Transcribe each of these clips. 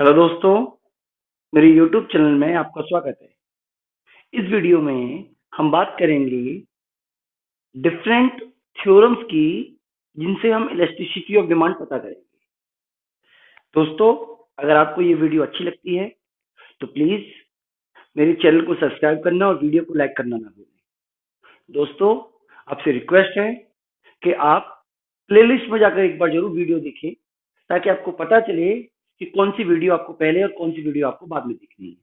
Hello दोस्तों, मेरे YouTube channel में आपका स्वागत है। इस वीडियो में हम बात करेंगे डिफरेंट थ्योरम्स की जिनसे हम इलास्टिसिटी ऑफ डिमांड पता करेंगे। दोस्तों, अगर आपको ये वीडियो अच्छी लगती है तो प्लीज मेरे चैनल को सब्सक्राइब करना और वीडियो को लाइक करना ना भूलें। दोस्तों, आपसे रिक्वेस्ट है कि आप प्लेलिस्ट में जाकर एक बार जरूर वीडियो देखें ताकि आपको पता चले कि कौन सी वीडियो आपको पहले और कौन सी वीडियो आपको बाद में देखनी है।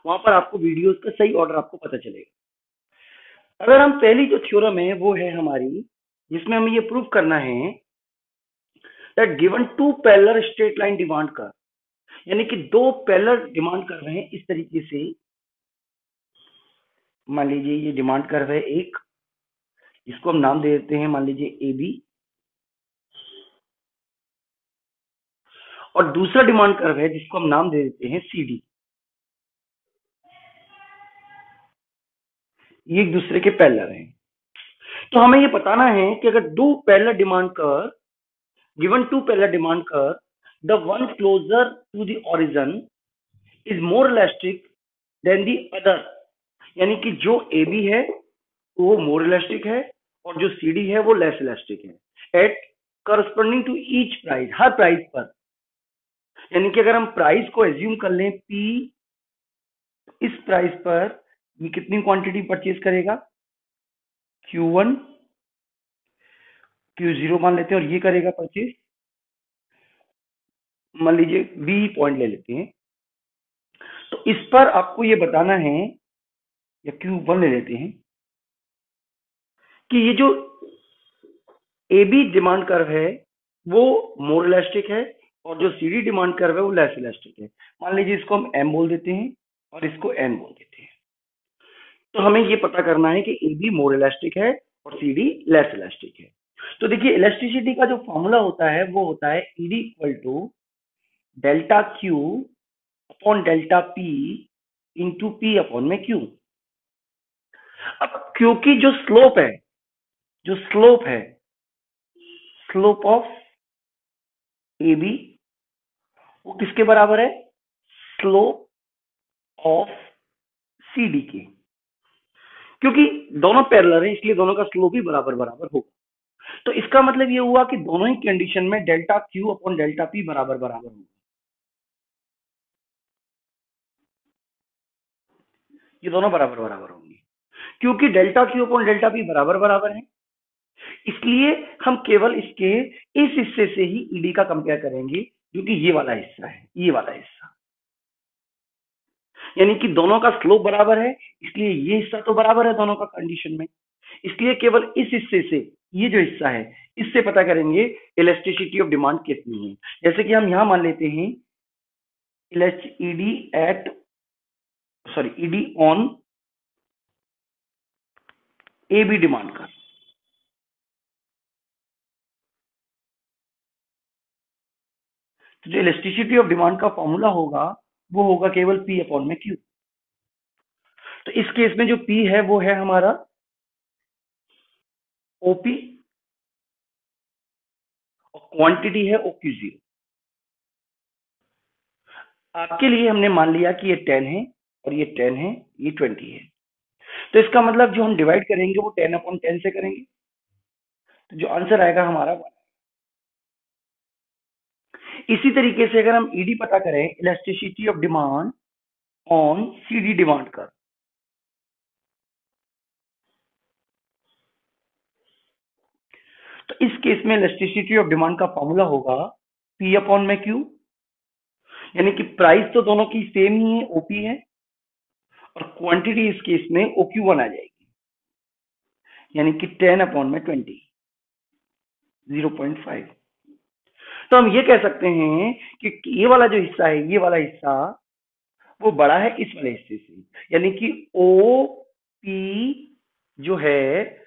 वहां पर आपको वीडियोस का सही ऑर्डर आपको पता चलेगा। अगर हम पहली जो थ्योरम है वो है हमारी, जिसमें हमें ये प्रूव करना है that given two parallel straight line demand curve, यानी कि दो पैरेलल डिमांड कर्व हैं इस तरीके से। मान लीजिए ये डिमांड कर्व है एक, इसको हम नाम दे देते हैं मान लीजिए ए बी, और दूसरा डिमांड कर्व है जिसको हम नाम दे देते हैं सी डी। ये एक दूसरे के पैरेलल हैं। तो हमें ये बताना है कि अगर दो parallel demand curve, given two parallel demand curve, the one closer to the origin is more elastic than the other, यानी कि जो ए बी है वो मोर इलास्टिक है और जो सी डी है वो लेस इलास्टिक है at corresponding to each price, हर प्राइस पर। यानी कि अगर हम प्राइस को एज्यूम कर लें पी, इस प्राइस पर ये कितनी क्वांटिटी परचेज करेगा, Q1, Q0 मान लेते हैं, और ये करेगा परचेज मान लीजिए बी पॉइंट ले लेते हैं। तो इस पर आपको ये बताना है, या Q1 ले लेते हैं, कि ये जो ए बी डिमांड कर्व है वो मोर इलास्टिक है और जो सी डी डिमांड कर्व है वो लेस इलास्टिक है। मान लीजिए इसको हम एम बोल देते हैं और इसको एन बोल देते हैं। तो हमें ये पता करना है कि ए बी मोर इलास्टिक है और सी डी लेस इलास्टिक है। तो देखिए, इलास्टिसिटी का जो फॉर्मूला होता है वो होता है ED equal to delta Q upon delta P into P upon में क्यू। अब क्योंकि जो स्लोप है, जो स्लोप है, स्लोप ऑफ ए बी वो किसके बराबर है, स्लोप ऑफ सी डी के। क्योंकि दोनों पैरेलल है इसलिए दोनों का स्लोप भी बराबर बराबर होगा। तो इसका मतलब ये हुआ कि दोनों ही कंडीशन में delta Q upon delta P बराबर बराबर होगा। ये दोनों बराबर बराबर होंगे क्योंकि delta Q upon delta P बराबर बराबर है। इसलिए हम केवल इसके इस हिस्से से ही ईडी का कंपेयर करेंगे जो कि ये वाला हिस्सा है, ये वाला हिस्सा। यानी कि दोनों का स्लोप बराबर है इसलिए ये हिस्सा तो बराबर है दोनों का कंडीशन में। इसलिए केवल इस हिस्से से, ये जो हिस्सा है इससे पता करेंगे इलास्टिसिटी ऑफ डिमांड कितनी है। जैसे कि हम यहां मान लेते हैं ED at, sorry, ED on A B demand का। तो जो इलास्टिसिटी ऑफ डिमांड का फॉर्मूला होगा वो होगा केवल पी अपॉन में क्यू। तो इस केस में जो पी है वो है हमारा ओपी और क्वांटिटी है OQ0। आपके लिए हमने मान लिया कि ये 10 है और ये 10 है, ये 20 है। तो इसका मतलब जो हम डिवाइड करेंगे वो 10 अपॉन 10 से करेंगे। तो जो आंसर आएगा हमारा 1। इसी तरीके से अगर हम ईडी पता करें, elasticity of demand on CD demand का, तो इस केस में इलास्टिसिटी ऑफ डिमांड का फॉर्मूला होगा पी अपॉन में क्यू। यानी कि प्राइस तो दोनों की सेम ही है, ओपी है, और क्वांटिटी इस केस में OQ1 आ जाएगी, यानी कि 10 अपॉन में 20, 0.5। तो हम ये कह सकते हैं कि ये वाला जो हिस्सा है, ये वाला हिस्सा वो बड़ा है इस वाले हिस्से से। यानी कि ओ पी जो है,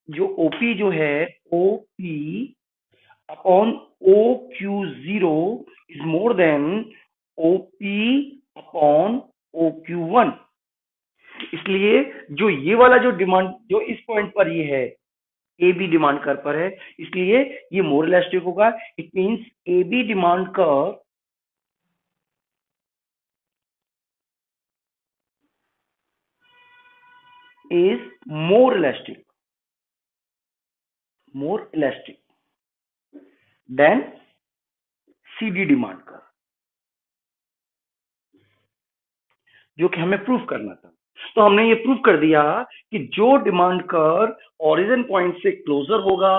जो ओपी जो है, O P upon OQ0 is more than OP upon OQ1। इसलिए जो ये वाला जो डिमांड, जो इस पॉइंट पर ये है, ए बी डिमांड कर्व पर है, इसलिए ये मोर इलास्टिक होगा। It means A B demand curve is more elastic than CD demand curve, जो कि हमें प्रूफ करना था। तो हमने ये प्रूफ कर दिया कि जो डिमांड कर्व ओरिजिन पॉइंट से क्लोजर होगा,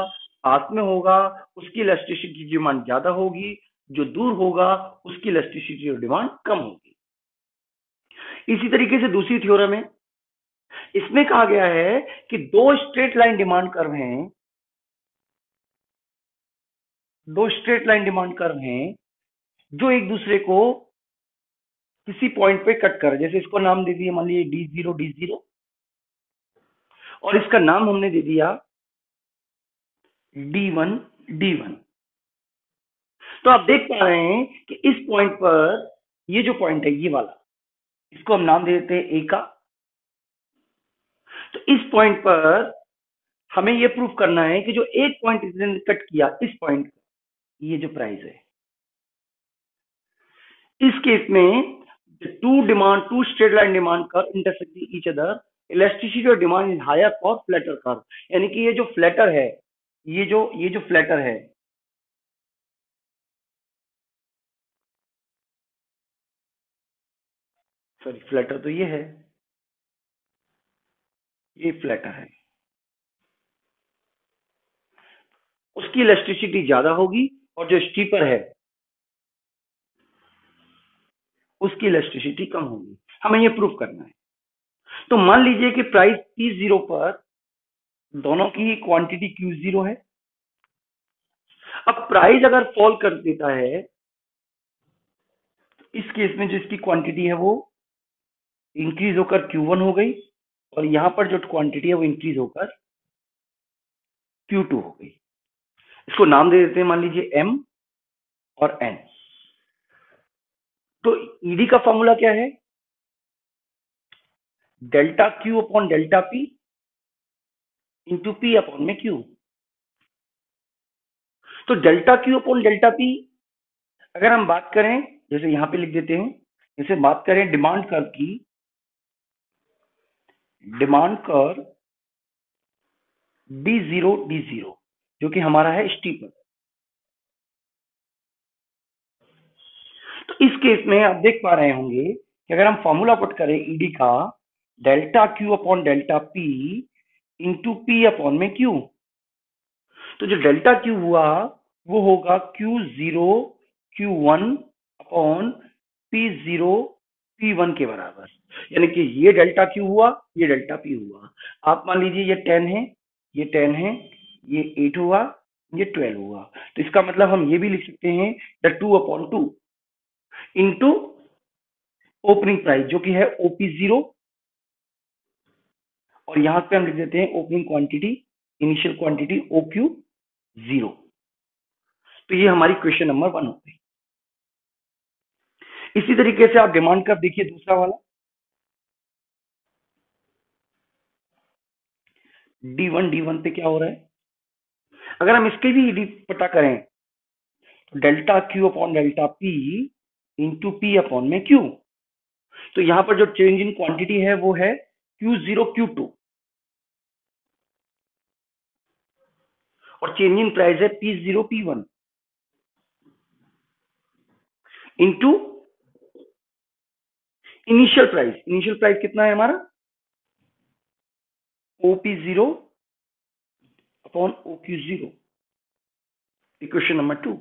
पास में होगा, उसकी इलास्टिसिटी डिमांड ज्यादा होगी, जो दूर होगा उसकी इलास्टिसिटी डिमांड कम होगी। इसी तरीके से दूसरी थ्योरम है, इसमें कहा गया है कि दो स्ट्रेट लाइन डिमांड कर्व हैं, जो एक दूसरे को किसी पॉइंट पे कट कर, जैसे इसको नाम दे दिया मान लीजिए D0 और इसका नाम हमने दे दिया D1। तो आप देख पा रहे हैं कि इस पॉइंट पर, ये जो पॉइंट है ये वाला, इसको हम नाम दे देते हैं A का। तो इस पॉइंट पर हमें ये प्रूफ करना है कि जो एक पॉइंट इसने कट किया, इस पॉइंट, ये जो प्राइस है, इस केस में two straight line demand curve intersecting each other, elasticity of demand is higher for flatter curve। यानी कि ये जो फ्लैटर है, ये जो फ्लैटर है, सॉरी फ्लैटर तो ये है, ये फ्लैटर है, उसकी इलास्टिसिटी ज्यादा होगी और जो स्टीपर है उसकी इलास्टिसिटी कम होगी। हमें ये प्रूफ करना है। तो मान लीजिए कि प्राइस P0 पर दोनों की क्वांटिटी Q0 है। अब प्राइस अगर फॉल कर देता है, इस केस में जो इसकी क्वांटिटी है वो इंक्रीज होकर Q1 हो गई और यहां पर जो क्वांटिटी है वो इंक्रीज होकर Q2 हो गई। इसको नाम दे देते हैं मान लीजिए M और N। तो ईडी का फॉर्मूला क्या है? Delta Q upon delta P into P upon में Q। तो delta Q upon delta P अगर हम बात करें, जैसे यहां पे लिख देते हैं, जैसे बात करें डिमांड कर्व की, डिमांड कर्व D0 जो कि हमारा है स्टीपर। तो इस केस में आप देख पा रहे होंगे कि अगर हम फॉर्मूला पुट करें ईडी का, delta Q upon delta P into P upon में Q, तो जो डेल्टा Q हुआ वो होगा Q0 Q1 upon P0 P1 के बराबर। यानी कि ये डेल्टा Q हुआ, ये डेल्टा P हुआ। आप मान लीजिए ये 10 है, ये 10 है, ये 8 हुआ, ये 12 हुआ। तो इसका मतलब हम ये भी लिख सकते हैं the 2 upon 2 into opening price जो कि है OP0, और यहां पे हम लिख देते हैं opening quantity, initial quantity OQ0। तो ये हमारी क्वेश्चन नंबर 1 हो गई। इसी तरीके से आप डिमांड कर्व देखिए दूसरा वाला, D1 पे क्या हो रहा है? अगर हम इसके भी ईडी पता करें तो delta Q upon delta P into P upon में Q। तो यहां पर जो चेंज इन क्वांटिटी है वो है Q0 Q2 और चेंज इन प्राइस है P0 P1 into initial price. Initial price कितना है हमारा? OP0 upon OQ0। Equation number 2।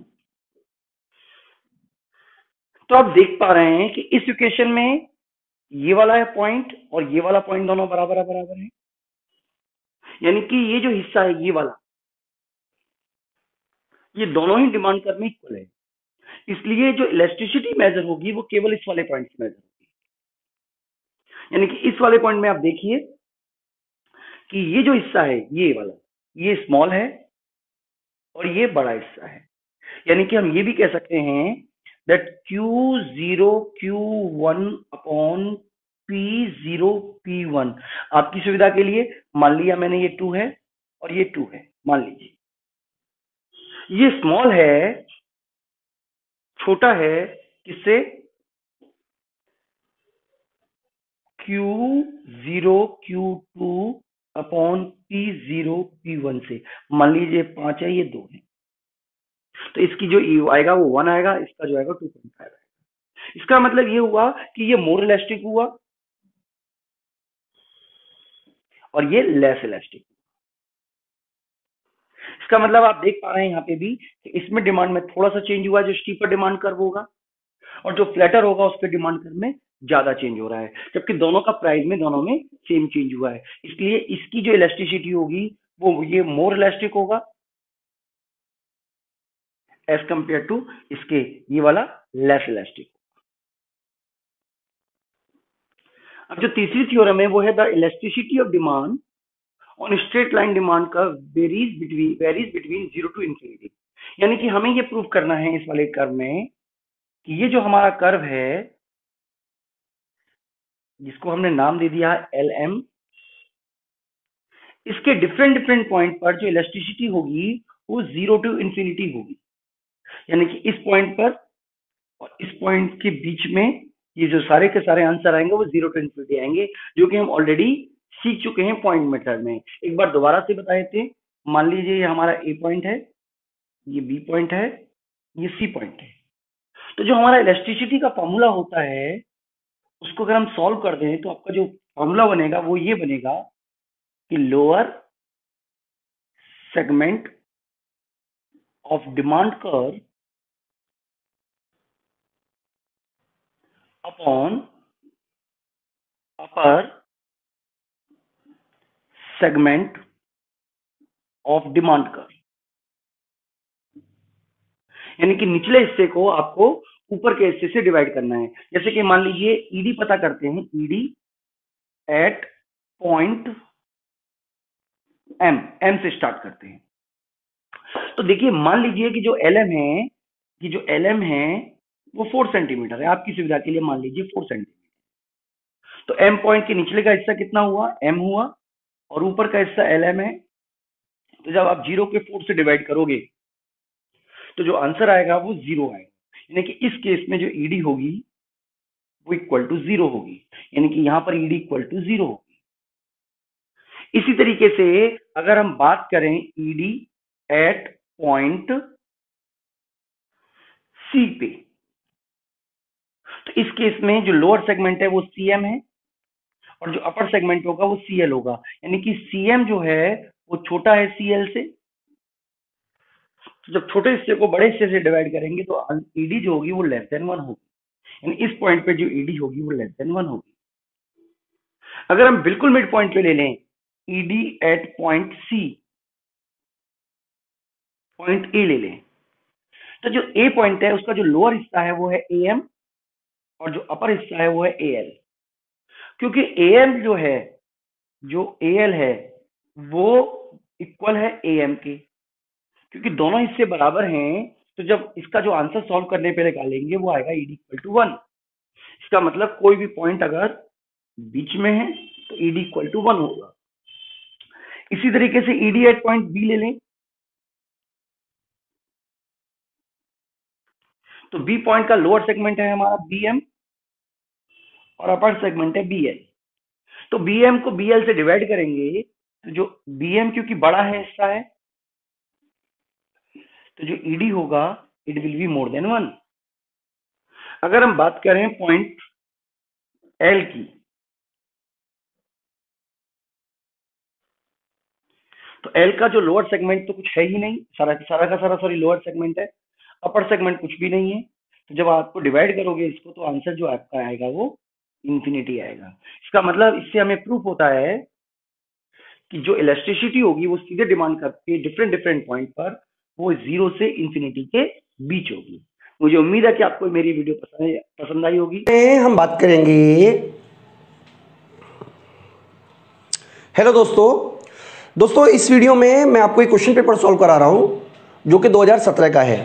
तो आप देख पा रहे हैं कि इस इक्वेशन में ये वाला है पॉइंट और ये वाला पॉइंट दोनों बराबर है। यानी कि ये जो हिस्सा है ये वाला, ये दोनों ही डिमांड कर्व में इक्वल है। इसलिए जो इलास्टिसिटी मेजर होगी वो केवल इस वाले पॉइंट से मेजर होगी। यानी कि इस वाले पॉइंट में आप देखिए कि ये जो हिस्सा है ये वाला, ये स्मॉल है और ये बड़ा हिस्सा है। यानी कि हम ये भी कह सकते हैं that Q0 Q1 upon P0 P1। आपकी सुविधा के लिए मान लिया मैंने ये 2 है और ये 2 है, मान लीजिए ये स्मॉल है, छोटा है किससे? Q0 Q2 upon P0 P1 से। मान लीजिए 5 है, ये 2 है, तो इसकी जो E आएगा वो 1 आएगा, इसका जो आएगा 2.5 आएगा। इसका मतलब ये हुआ कि ये मोर इलास्टिक हुआ और ये लेस इलास्टिक। इसका मतलब आप देख पा रहे हैं यहाँ पे भी कि इसमें डिमांड में थोड़ा सा चेंज हुआ है, जो स्टीपर डिमांड कर्व होगा, और जो फ्लैटर होगा उस पर डिमांड कर्व में ज्यादा चेंज हो रहा है, जबकि दोनों का प्राइस में दोनों में सेम चेंज हुआ है। इसलिए इसकी जो इलास्टिसिटी होगी वो ये मोर इलास्टिक होगा एज कंपेयर टू इसके ये वाला लेस इलास्टिक। अब जो तीसरी थ्योरम है वो है the elasticity of demand on straight line demand का वेरीज बिटवीन 0 टू इंफिनिटी। यानी कि हमें ये प्रूव करना है इस वाले कर्व में कि ये जो हमारा कर्व है जिसको हमने नाम दे दिया एल एम, इसके डिफरेंट डिफरेंट पॉइंट पर जो इलास्टिसिटी होगी वो 0 टू इंफिनिटी होगी। यानी कि इस पॉइंट पर और इस पॉइंट के बीच में ये जो सारे के सारे आंसर आएंगे वो 0 टू इंफिनिटी आएंगे, जो कि हम ऑलरेडी सीख चुके हैं पॉइंट मेथड में। एक बार दोबारा से बताए थे। मान लीजिए ये हमारा ए पॉइंट है, ये बी पॉइंट है, ये सी पॉइंट है। तो जो हमारा इलास्टिसिटी का फॉर्मूला होता है उसको अगर हम सॉल्व कर दें तो आपका जो फॉर्मूला बनेगा वो ये बनेगा कि lower segment of demand curve upon upper segment of demand curve. यानी कि निचले हिस्से को आपको ऊपर के हिस्से से डिवाइड करना है। जैसे कि मान लीजिए ईडी पता करते हैं, ईडी एट पॉइंट एम से स्टार्ट करते हैं। तो देखिए मान लीजिए कि जो एल एम है वो 4 सेंटीमीटर है, आपकी सुविधा के लिए मान लीजिए 4 सेंटीमीटर। तो एम पॉइंट के निचले का हिस्सा कितना हुआ, एम हुआ, और ऊपर का हिस्सा एल एम है। तो जब आप 0 के 4 से डिवाइड करोगे तो जो आंसर आएगा वो 0 आएगा। यानी कि इस केस में जो ईडी होगी वो इक्वल टू 0 होगी, यानी कि यहां पर ईडी इक्वल टू 0 होगी। इसी तरीके से अगर हम बात करें ईडी एट पॉइंट सी पे, तो इस केस में जो लोअर सेगमेंट है वो सीएम है और जो अपर सेगमेंट होगा वो सीएल होगा। यानी कि सीएम जो है वो छोटा है सीएल से। तो जब छोटे हिस्से को बड़े हिस्से से डिवाइड करेंगे तो ईडी जो होगी वो लेस देन 1 होगी। यानी इस पॉइंट पे जो ईडी होगी वो लेस देन 1 होगी। अगर हम बिल्कुल मिड पॉइंट पे ले लें ED at point C, point A ले लें, तो जो ए पॉइंट है उसका जो लोअर हिस्सा है वो है ए एम और जो अपर हिस्सा है वो है ए एल। क्योंकि ए एम जो है, जो ए एल है वो इक्वल है ए एम के, क्योंकि दोनों हिस्से बराबर हैं। तो जब इसका जो आंसर सॉल्व करने पे निकालेंगे वो आएगा ईडी इक्वल टू 1। इसका मतलब कोई भी पॉइंट अगर बीच में है तो ईडी इक्वल टू 1 होगा। इसी तरीके से ईडी एट पॉइंट बी ले लें, तो बी पॉइंट का लोअर सेगमेंट है हमारा बी एम और अपर सेगमेंट है बी एल। तो बी एम को बी एल से डिवाइड करेंगे तो जो बी एम क्योंकि बड़ा है हिस्सा है तो जो ईडी होगा it will be more than 1। अगर हम बात करें पॉइंट एल की, तो एल का जो लोअर सेगमेंट तो कुछ है ही नहीं, सारा का सारा सॉरी लोअर सेगमेंट है, अपर सेगमेंट कुछ भी नहीं है। तो जब आपको डिवाइड करोगे इसको तो आंसर जो आपका आएगा वो इंफिनिटी आएगा। इसका मतलब इससे हमें प्रूफ होता है कि जो इलास्टिसिटी होगी वो सीधे डिमांड करके डिफरेंट डिफरेंट पॉइंट पर वो 0 से इंफिनिटी के बीच होगी। मुझे उम्मीद है कि आपको मेरी वीडियो पसंद आई होगी। हम बात करेंगे, हेलो दोस्तों इस वीडियो में मैं आपको एक क्वेश्चन पेपर सॉल्व करा रहा हूं जो कि 2017 का है।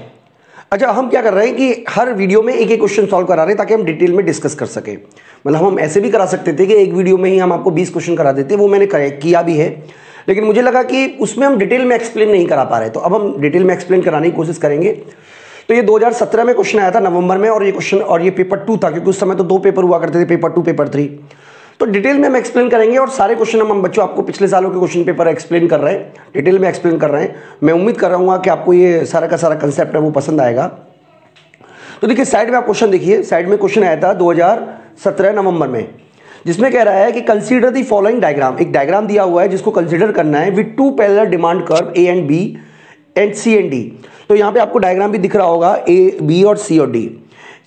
अच्छा, हम क्या कर रहे हैं कि हर वीडियो में एक एक क्वेश्चन सॉल्व करा रहे हैं ताकि हम डिटेल में डिस्कस कर सकें। मतलब हम ऐसे भी करा सकते थे कि एक वीडियो में ही हम आपको 20 क्वेश्चन करा देते, वो मैंने किया भी है, लेकिन मुझे लगा कि उसमें हम डिटेल में एक्सप्लेन नहीं करा पा रहे, तो अब हम डिटेल में एक्सप्लेन कराने की कोशिश करेंगे। तो ये 2017 में क्वेश्चन आया था नवंबर में, और ये क्वेश्चन और ये पेपर 2 था, क्योंकि उस समय तो 2 पेपर हुआ करते थे, पेपर 2 पेपर 3। तो डिटेल में हम एक्सप्लेन करेंगे और सारे क्वेश्चन हम बच्चों आपको पिछले सालों के क्वेश्चन पेपर एक्सप्लेन कर रहे हैं, डिटेल में एक्सप्लेन कर रहे हैं। मैं उम्मीद कर रहा हूँ कि आपको ये सारा का सारा कंसेप्ट है वो पसंद आएगा। तो देखिए साइड में आप क्वेश्चन देखिए, साइड में क्वेश्चन आया था 2017 नवंबर में, जिसमें कह रहा है कि कंसीडर द फॉलोइंग डायग्राम। एक डायग्राम दिया हुआ है जिसको कंसीडर करना है with two parallel demand curve A and B and C and D. तो यहाँ पे आपको डायग्राम भी दिख रहा होगा ए बी और सी और डी,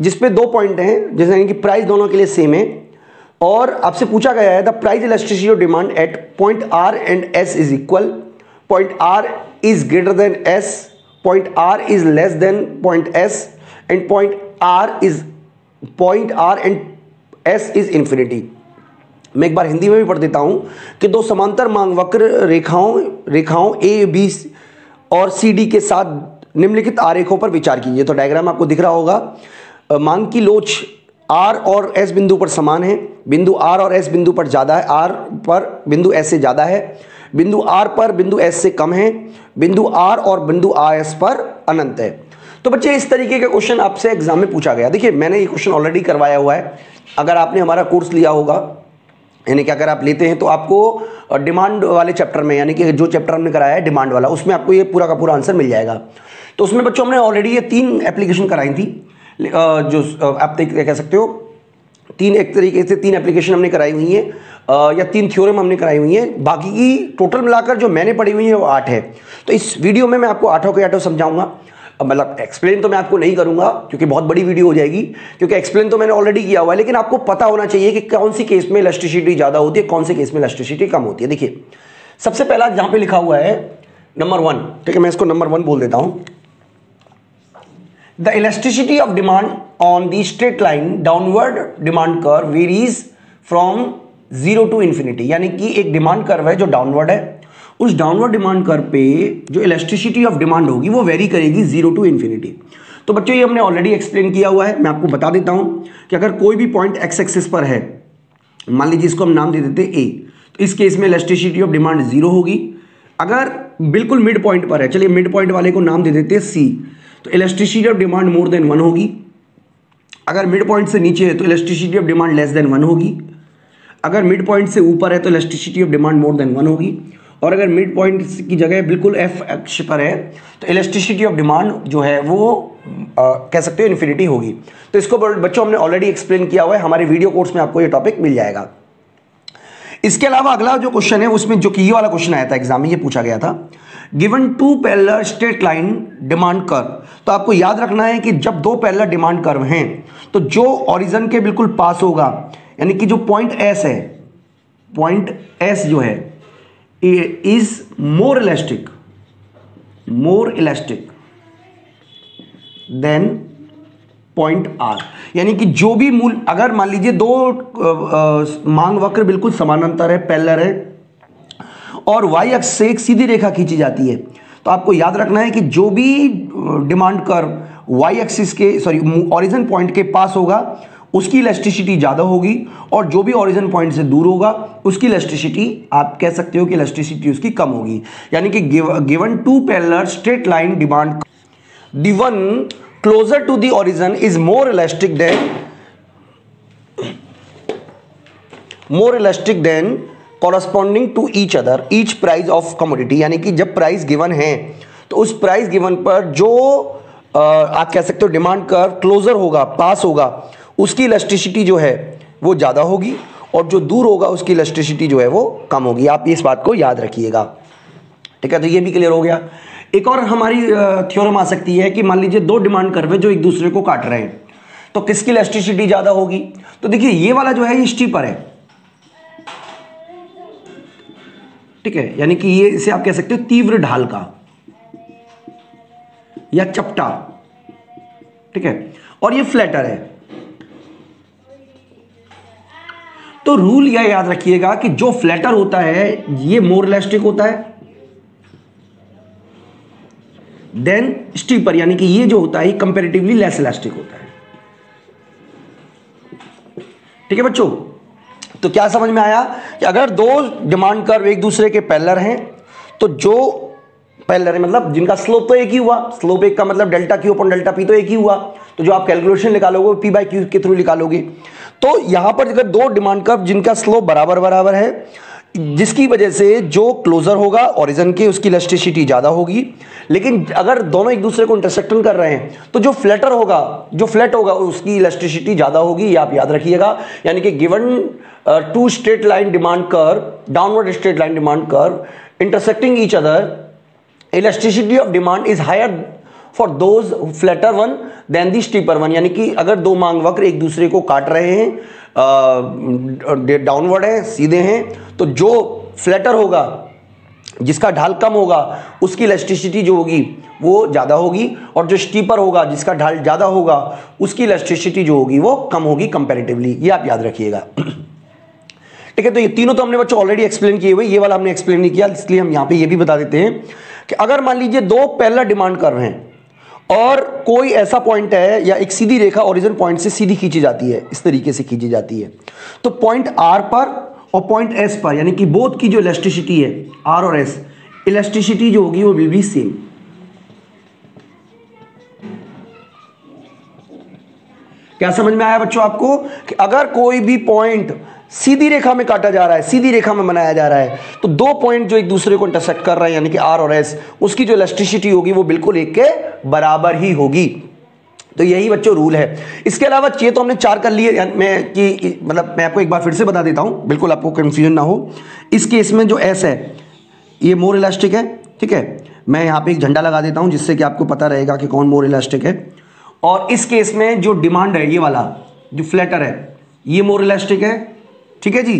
जिसपे दो पॉइंट हैं, जैसे कि प्राइस दोनों के लिए सेम है और आपसे पूछा गया है the price elasticity of demand at point R and S is equal, point R is greater than S, point R is less than point S and point R and S is infinity. मैं एक बार हिंदी में भी पढ़ देता हूं कि दो समांतर मांग वक्र रेखाओं ए बी और सी डी के साथ निम्नलिखित आरेखों पर विचार कीजिए। तो डायग्राम आपको दिख रहा होगा। मांग की लोच आर और एस बिंदु पर समान है, बिंदु आर और एस बिंदु पर ज़्यादा है, आर पर बिंदु एस से ज़्यादा है, बिंदु आर पर बिंदु एस से कम है, बिंदु आर और बिंदु आर एस पर अनंत है। तो बच्चे इस तरीके का क्वेश्चन आपसे एग्जाम में पूछा गया। देखिए मैंने ये क्वेश्चन ऑलरेडी करवाया हुआ है। अगर आपने हमारा कोर्स लिया होगा, यानी कि अगर आप लेते हैं तो आपको डिमांड वाले चैप्टर में, यानी कि जो चैप्टर हमने कराया है डिमांड वाला, उसमें आपको ये पूरा का पूरा आंसर मिल जाएगा। तो उसमें बच्चों हमने ऑलरेडी ये 3 एप्लीकेशन कराई थी, जो आप कह सकते हो एक तरीके से 3 एप्लीकेशन हमने कराई हुई हैं या 3 थ्योरम हमने कराई हुई हैं। बाकी की टोटल मिलाकर जो मैंने पढ़ी हुई है वो 8 है। तो इस वीडियो में मैं आपको 8 के 8 समझाऊंगा। मतलब एक्सप्लेन तो मैं आपको नहीं करूंगा क्योंकि बहुत बड़ी वीडियो हो जाएगी, क्योंकि एक्सप्लेन तो मैंने ऑलरेडी किया हुआ है, लेकिन आपको पता होना चाहिए कि कौन सी केस में इलास्टिसिटी ज़्यादा होती है, कौन से केस में इलास्टिसिटी कम होती है। देखिए सबसे पहला जहां पे लिखा हुआ है नंबर 1, ठीक है, मैं इसको नंबर 1 बोल देता हूं। The elasticity of demand on the straight line downward demand curve varies from 0 to infinity. यानी कि एक डिमांड कर्व है जो डाउनवर्ड है, उस डाउनवर्ड डिमांड कर्व पे जो इलास्टिसिटी ऑफ डिमांड होगी वो वेरी करेगी 0 टू इन्फिनिटी। तो बच्चों ये हमने ऑलरेडी एक्सप्लेन किया हुआ है। मैं आपको बता देता हूं कि अगर कोई भी पॉइंट एक्स एक्सिस पर है, मान लीजिए इसको हम नाम दे देते ए, तो इस केस में इलास्टिसिटी ऑफ डिमांड 0 होगी। अगर बिल्कुल मिड पॉइंट पर है, चलिए मिड पॉइंट वाले को नाम दे देते हैं सी, तो elasticity of demand more than 1 होगी। अगर मिड पॉइंट से नीचे है तो elasticity of demand less than 1 होगी। अगर मिड पॉइंट से ऊपर है तो elasticity of demand more than 1 होगी। और अगर मिड पॉइंट की जगह बिल्कुल एफ अक्ष पर है तो इलास्टिसिटी ऑफ डिमांड जो है वो कह सकते हो इन्फिनिटी होगी। तो इसको बच्चों हमने ऑलरेडी एक्सप्लेन किया हुआ है, हमारे वीडियो कोर्स में आपको ये टॉपिक मिल जाएगा। इसके अलावा अगला जो क्वेश्चन है उसमें जो कि ये वाला क्वेश्चन आया था एग्जाम में, ये पूछा गया था given 2 parallel straight line demand curve. तो आपको याद रखना है कि जब 2 पैरेलल डिमांड कर्व हैं तो जो ओरिजिन के बिल्कुल पास होगा, यानी कि जो पॉइंट एस है, पॉइंट एस जो है is more elastic than point R। यानी कि जो भी मूल, अगर मान लीजिए 2 मांग वक्र बिल्कुल समानांतर है, पैरेलल है और y अक्ष से एक सीधी रेखा खींची जाती है, तो आपको याद रखना है कि जो भी डिमांड कर्व y एक्सिस के ओरिजिन पॉइंट के पास होगा उसकी इलास्टिसिटी ज़्यादा होगी, और जो भी ओरिजिन पॉइंट से दूर होगा उसकी इलास्टिसिटी, आप कह सकते हो कि इलास्टिसिटी उसकी कम होगी। यानी कि given 2 parallel straight line demand, the one closer to the origin is more elastic than corresponding to each other each price of commodity. यानी कि जब प्राइस गिवन है तो उस प्राइस गिवन पर जो आप कह सकते हो डिमांड कर्व क्लोजर होगा, पास होगा, उसकी इलास्टिसिटी जो है वो ज़्यादा होगी, और जो दूर होगा उसकी इलास्टिसिटी जो है वो कम होगी। आप इस बात को याद रखिएगा, ठीक है। तो ये भी क्लियर हो गया। एक और हमारी थ्योरम आ सकती है कि मान लीजिए 2 डिमांड कर्व जो एक दूसरे को काट रहे हैं, तो किसकी इलास्टिसिटी ज़्यादा होगी। तो देखिए ये वाला जो है ये स्टीपर है, ठीक है, यानी कि ये इसे आप कह सकते हो तीव्र ढाल का या चपटा, ठीक है, और ये फ्लैटर है। तो रूल यह याद रखिएगा कि जो फ्लैटर होता है ये मोर इलास्टिक होता है देन स्टीपर, यानी कि ये जो होता है कंपैरेटिवली लेस इलास्टिक होता है, ठीक है बच्चों। तो क्या समझ में आया कि अगर 2 डिमांड कर्व एक दूसरे के पैरेलल हैं, तो जो पैरेलल है मतलब जिनका स्लोप तो एक ही हुआ, स्लोप एक का मतलब delta Q upon delta P तो एक ही हुआ, तो जो आप कैलकुलेशन निकालोगे पी बाई क्यू के थ्रू निकालोगे। तो यहां पर अगर दो डिमांड कर्व जिनका स्लोप बराबर बराबर है, जिसकी वजह से जो क्लोजर होगा ओरिजिन के उसकी इलास्टिसिटी ज्यादा होगी, लेकिन अगर दोनों एक दूसरे को इंटरसेक्शन कर रहे हैं तो जो फ्लैटर होगा, जो फ्लैट होगा उसकी इलास्टिसिटी ज्यादा होगी, ये आप याद रखिएगा। यानी कि given two straight line demand curve, downward straight line demand curve intersecting each other, elasticity of demand is higher for those flatter one than the steeper one. यानी कि अगर दो मांग वक्र एक दूसरे को काट रहे हैं, डाउनवर्ड है, सीधे हैं, तो जो फ्लैटर होगा जिसका ढाल कम होगा उसकी इलास्टिसिटी जो होगी वो ज़्यादा होगी, और जो स्टीपर होगा जिसका ढाल ज़्यादा होगा उसकी इलास्टिसिटी जो होगी वो कम होगी कंपैरेटिवली। ये आप याद रखिएगा। ठीक है, तो ये तीनों तो हमने बच्चों ऑलरेडी एक्सप्लेन किए हुए, ये वाला हमने एक्सप्लेन नहीं किया, इसलिए हम यहाँ पे ये भी बता देते हैं कि अगर मान लीजिए दो पैरेलल डिमांड कर्व हैं और कोई ऐसा पॉइंट है या एक सीधी रेखा ओरिजिन पॉइंट से सीधी खींची जाती है, इस तरीके से खींची जाती है, तो पॉइंट आर पर और पॉइंट एस पर, यानी कि बोथ की जो इलास्टिसिटी है आर और एस, इलास्टिसिटी जो होगी वो विल बी सेम। क्या समझ में आया बच्चों आपको कि अगर कोई भी पॉइंट सीधी रेखा में काटा जा रहा है, सीधी रेखा में बनाया जा रहा है, तो दो पॉइंट जो एक दूसरे को इंटरसेक्ट कर रहे हैं यानी कि आर और एस, उसकी जो इलास्टिसिटी होगी वो बिल्कुल एक के बराबर ही होगी। तो यही बच्चों रूल है। इसके अलावा ये तो हमने चार कर लिए, मैं कि मतलब मैं आपको एक बार फिर से बता देता हूं, बिल्कुल आपको कंफ्यूजन ना हो। इस केस में जो एस है ये मोर इलास्टिक है, ठीक है, मैं यहाँ पे एक झंडा लगा देता हूं जिससे कि आपको पता रहेगा कि कौन मोर इलास्टिक है। और इस केस में जो डिमांड है, ये वाला जो फ्लैटर है, ये मोर इलास्टिक है, ठीक है जी।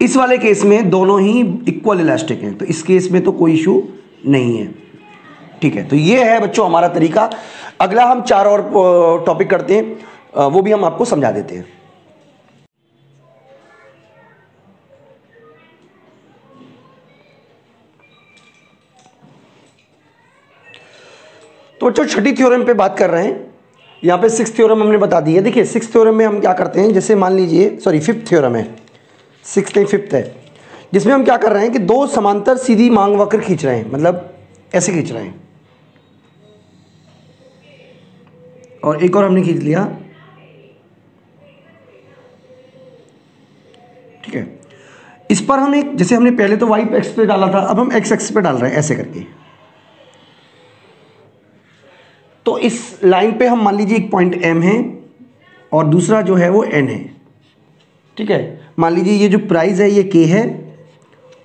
इस वाले केस में दोनों ही इक्वल इलास्टिक हैं, तो इस केस में तो कोई इशू नहीं है, ठीक है। तो ये है बच्चों हमारा तरीका। अगला हम चार और टॉपिक करते हैं, वो भी हम आपको समझा देते हैं। तो बच्चों छठी थ्योरम पे बात कर रहे हैं। यहाँ पे सिक्स थ्योरम हमने बता दी है। देखिए सिक्स थ्योरम में हम क्या करते हैं, जैसे मान लीजिए, सॉरी फिफ्थ थ्योरम है, सिक्स नहीं फिफ्थ है, जिसमें हम क्या कर रहे हैं कि दो समांतर सीधी मांग वक्र खींच रहे हैं, मतलब ऐसे खींच रहे हैं, और एक और हमने खींच लिया, ठीक है। इस पर हम एक, जैसे हमने पहले तो वाई एक्स पे डाला था, अब हम एक्स एक्स पे डाल रहे हैं ऐसे करके। तो इस लाइन पे हम मान लीजिए एक पॉइंट एम है और दूसरा जो है वो एन है, ठीक है। मान लीजिए ये जो प्राइस है ये के है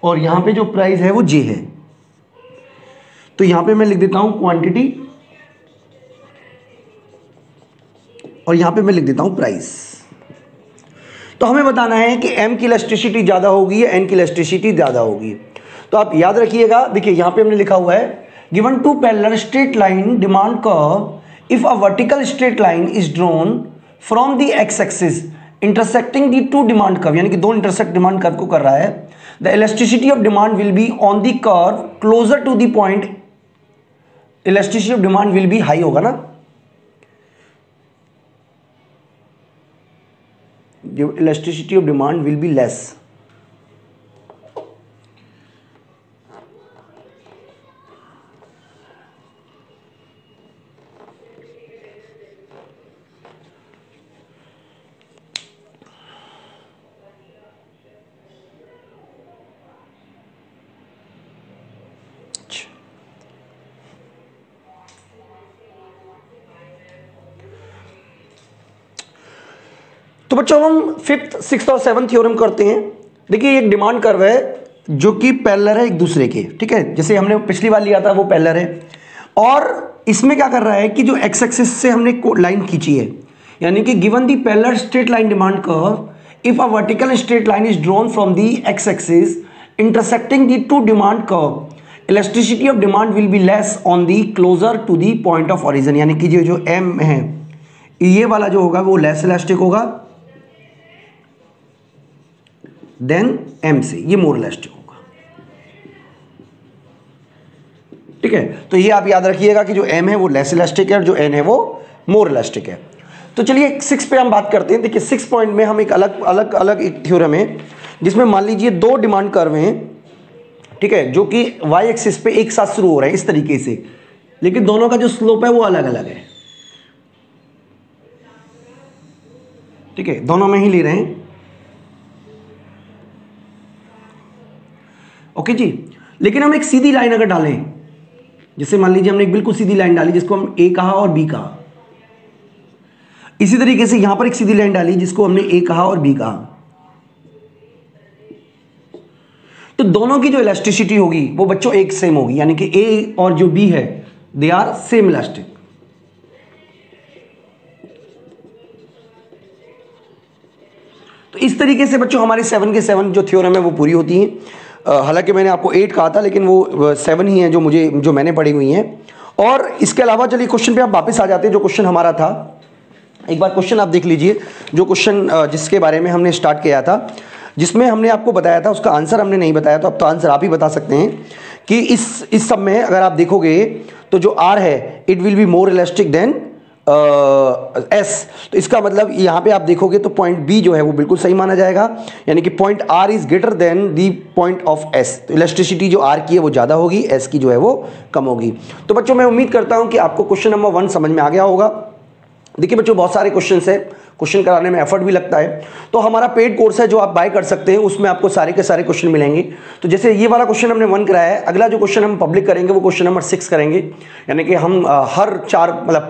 और यहाँ पे जो प्राइस है वो जे है। तो यहाँ पे मैं लिख देता हूँ क्वांटिटी और यहाँ पे मैं लिख देता हूँ प्राइस। तो हमें बताना है कि एम की इलास्टिसिटी ज़्यादा होगी या एन की इलास्टिसिटी ज़्यादा होगी। तो आप याद रखिएगा, देखिए यहाँ पे हमने लिखा हुआ है given two parallel straight line demand curve if a vertical straight line is drawn from the X axis intersecting the two demand curve, यानी कि दो इंटरसेक्ट डिमांड कर्व को कर रहा है, the elasticity of demand will be on the curve closer to the point, elasticity of demand will be high होगा ना, elasticity of demand will be less. तो बच्चों हम फिफ्थ सिक्स्थ और सेवंथ थ्योरम करते हैं। देखिए एक डिमांड कर्व है जो कि पैरेलल है एक दूसरे के, ठीक है, जैसे हमने पिछली बार लिया था वो पैरेलल है, और इसमें क्या कर रहा है कि जो एक्स एक्सिस से हमने लाइन खींची है, यानी कि given the parallel straight line demand curve if a vertical straight line is drawn from the X axis intersecting the two demand curve, elasticity of demand will be less on the closer to the point of origin, यानी कि जो M है ये वाला जो होगा वो less elastic होगा देन एम से, ये मोर इलास्टिक होगा, ठीक है। तो ये आप याद रखिएगा कि जो एम है वो लेस इलास्टिक है और जो एन है वो मोर इलास्टिक है। तो चलिए सिक्स पे हम बात करते हैं। देखिए सिक्स पॉइंट में हम एक अलग एक थ्योरम है जिसमें मान लीजिए दो डिमांड कर्व हैं, ठीक है, जो कि वाई एक्सिस पे एक साथ शुरू हो रहे हैं इस तरीके से, लेकिन दोनों का जो स्लोप है वो अलग अलग है, ठीक है, दोनों में ही ले रहे हैं। ओके जी, लेकिन हम एक सीधी लाइन अगर डालें, जैसे मान लीजिए हमने एक बिल्कुल सीधी लाइन डाली जिसको हम ए कहा और बी कहा, इसी तरीके से यहां पर एक सीधी लाइन डाली जिसको हमने ए कहा और बी कहा, तो दोनों की जो इलास्टिसिटी होगी वो बच्चों एक सेम होगी, यानी कि ए और जो बी है दे आर सेम इलास्टिक। तो इस तरीके से बच्चों हमारे 7 के 7 जो थ्योरम है वो पूरी होती हैं। हालांकि मैंने आपको 8 कहा था, लेकिन वो 7 ही हैं जो मैंने पढ़ी हुई हैं। और इसके अलावा चलिए क्वेश्चन पे आप वापस आ जाते हैं। जो क्वेश्चन हमारा था, एक बार क्वेश्चन आप देख लीजिए। जो क्वेश्चन जिसके बारे में हमने स्टार्ट किया था, जिसमें हमने आपको बताया था, उसका आंसर हमने नहीं बताया, तो अब तो आंसर आप ही बता सकते हैं कि इस सब में अगर आप देखोगे तो जो आर है it will be more elastic than S. तो इसका मतलब यहाँ पे आप देखोगे तो पॉइंट बी जो है वो बिल्कुल सही माना जाएगा, यानी कि point R is greater than the point of S. तो इलास्टिसिटी जो आर की है वो ज़्यादा होगी, एस की जो है वो कम होगी। तो बच्चों मैं उम्मीद करता हूँ कि आपको क्वेश्चन नंबर 1 समझ में आ गया होगा। देखिए बच्चों, बहुत सारे क्वेश्चन है, क्वेश्चन कराने में एफर्ट भी लगता है। तो हमारा पेड कोर्स है जो आप बाय कर सकते हैं, उसमें आपको सारे के सारे क्वेश्चन मिलेंगे। तो जैसे ये वाला क्वेश्चन हमने 1 कराया है, अगला जो क्वेश्चन हम पब्लिक करेंगे वो क्वेश्चन नंबर 6 करेंगे, यानी कि हम हर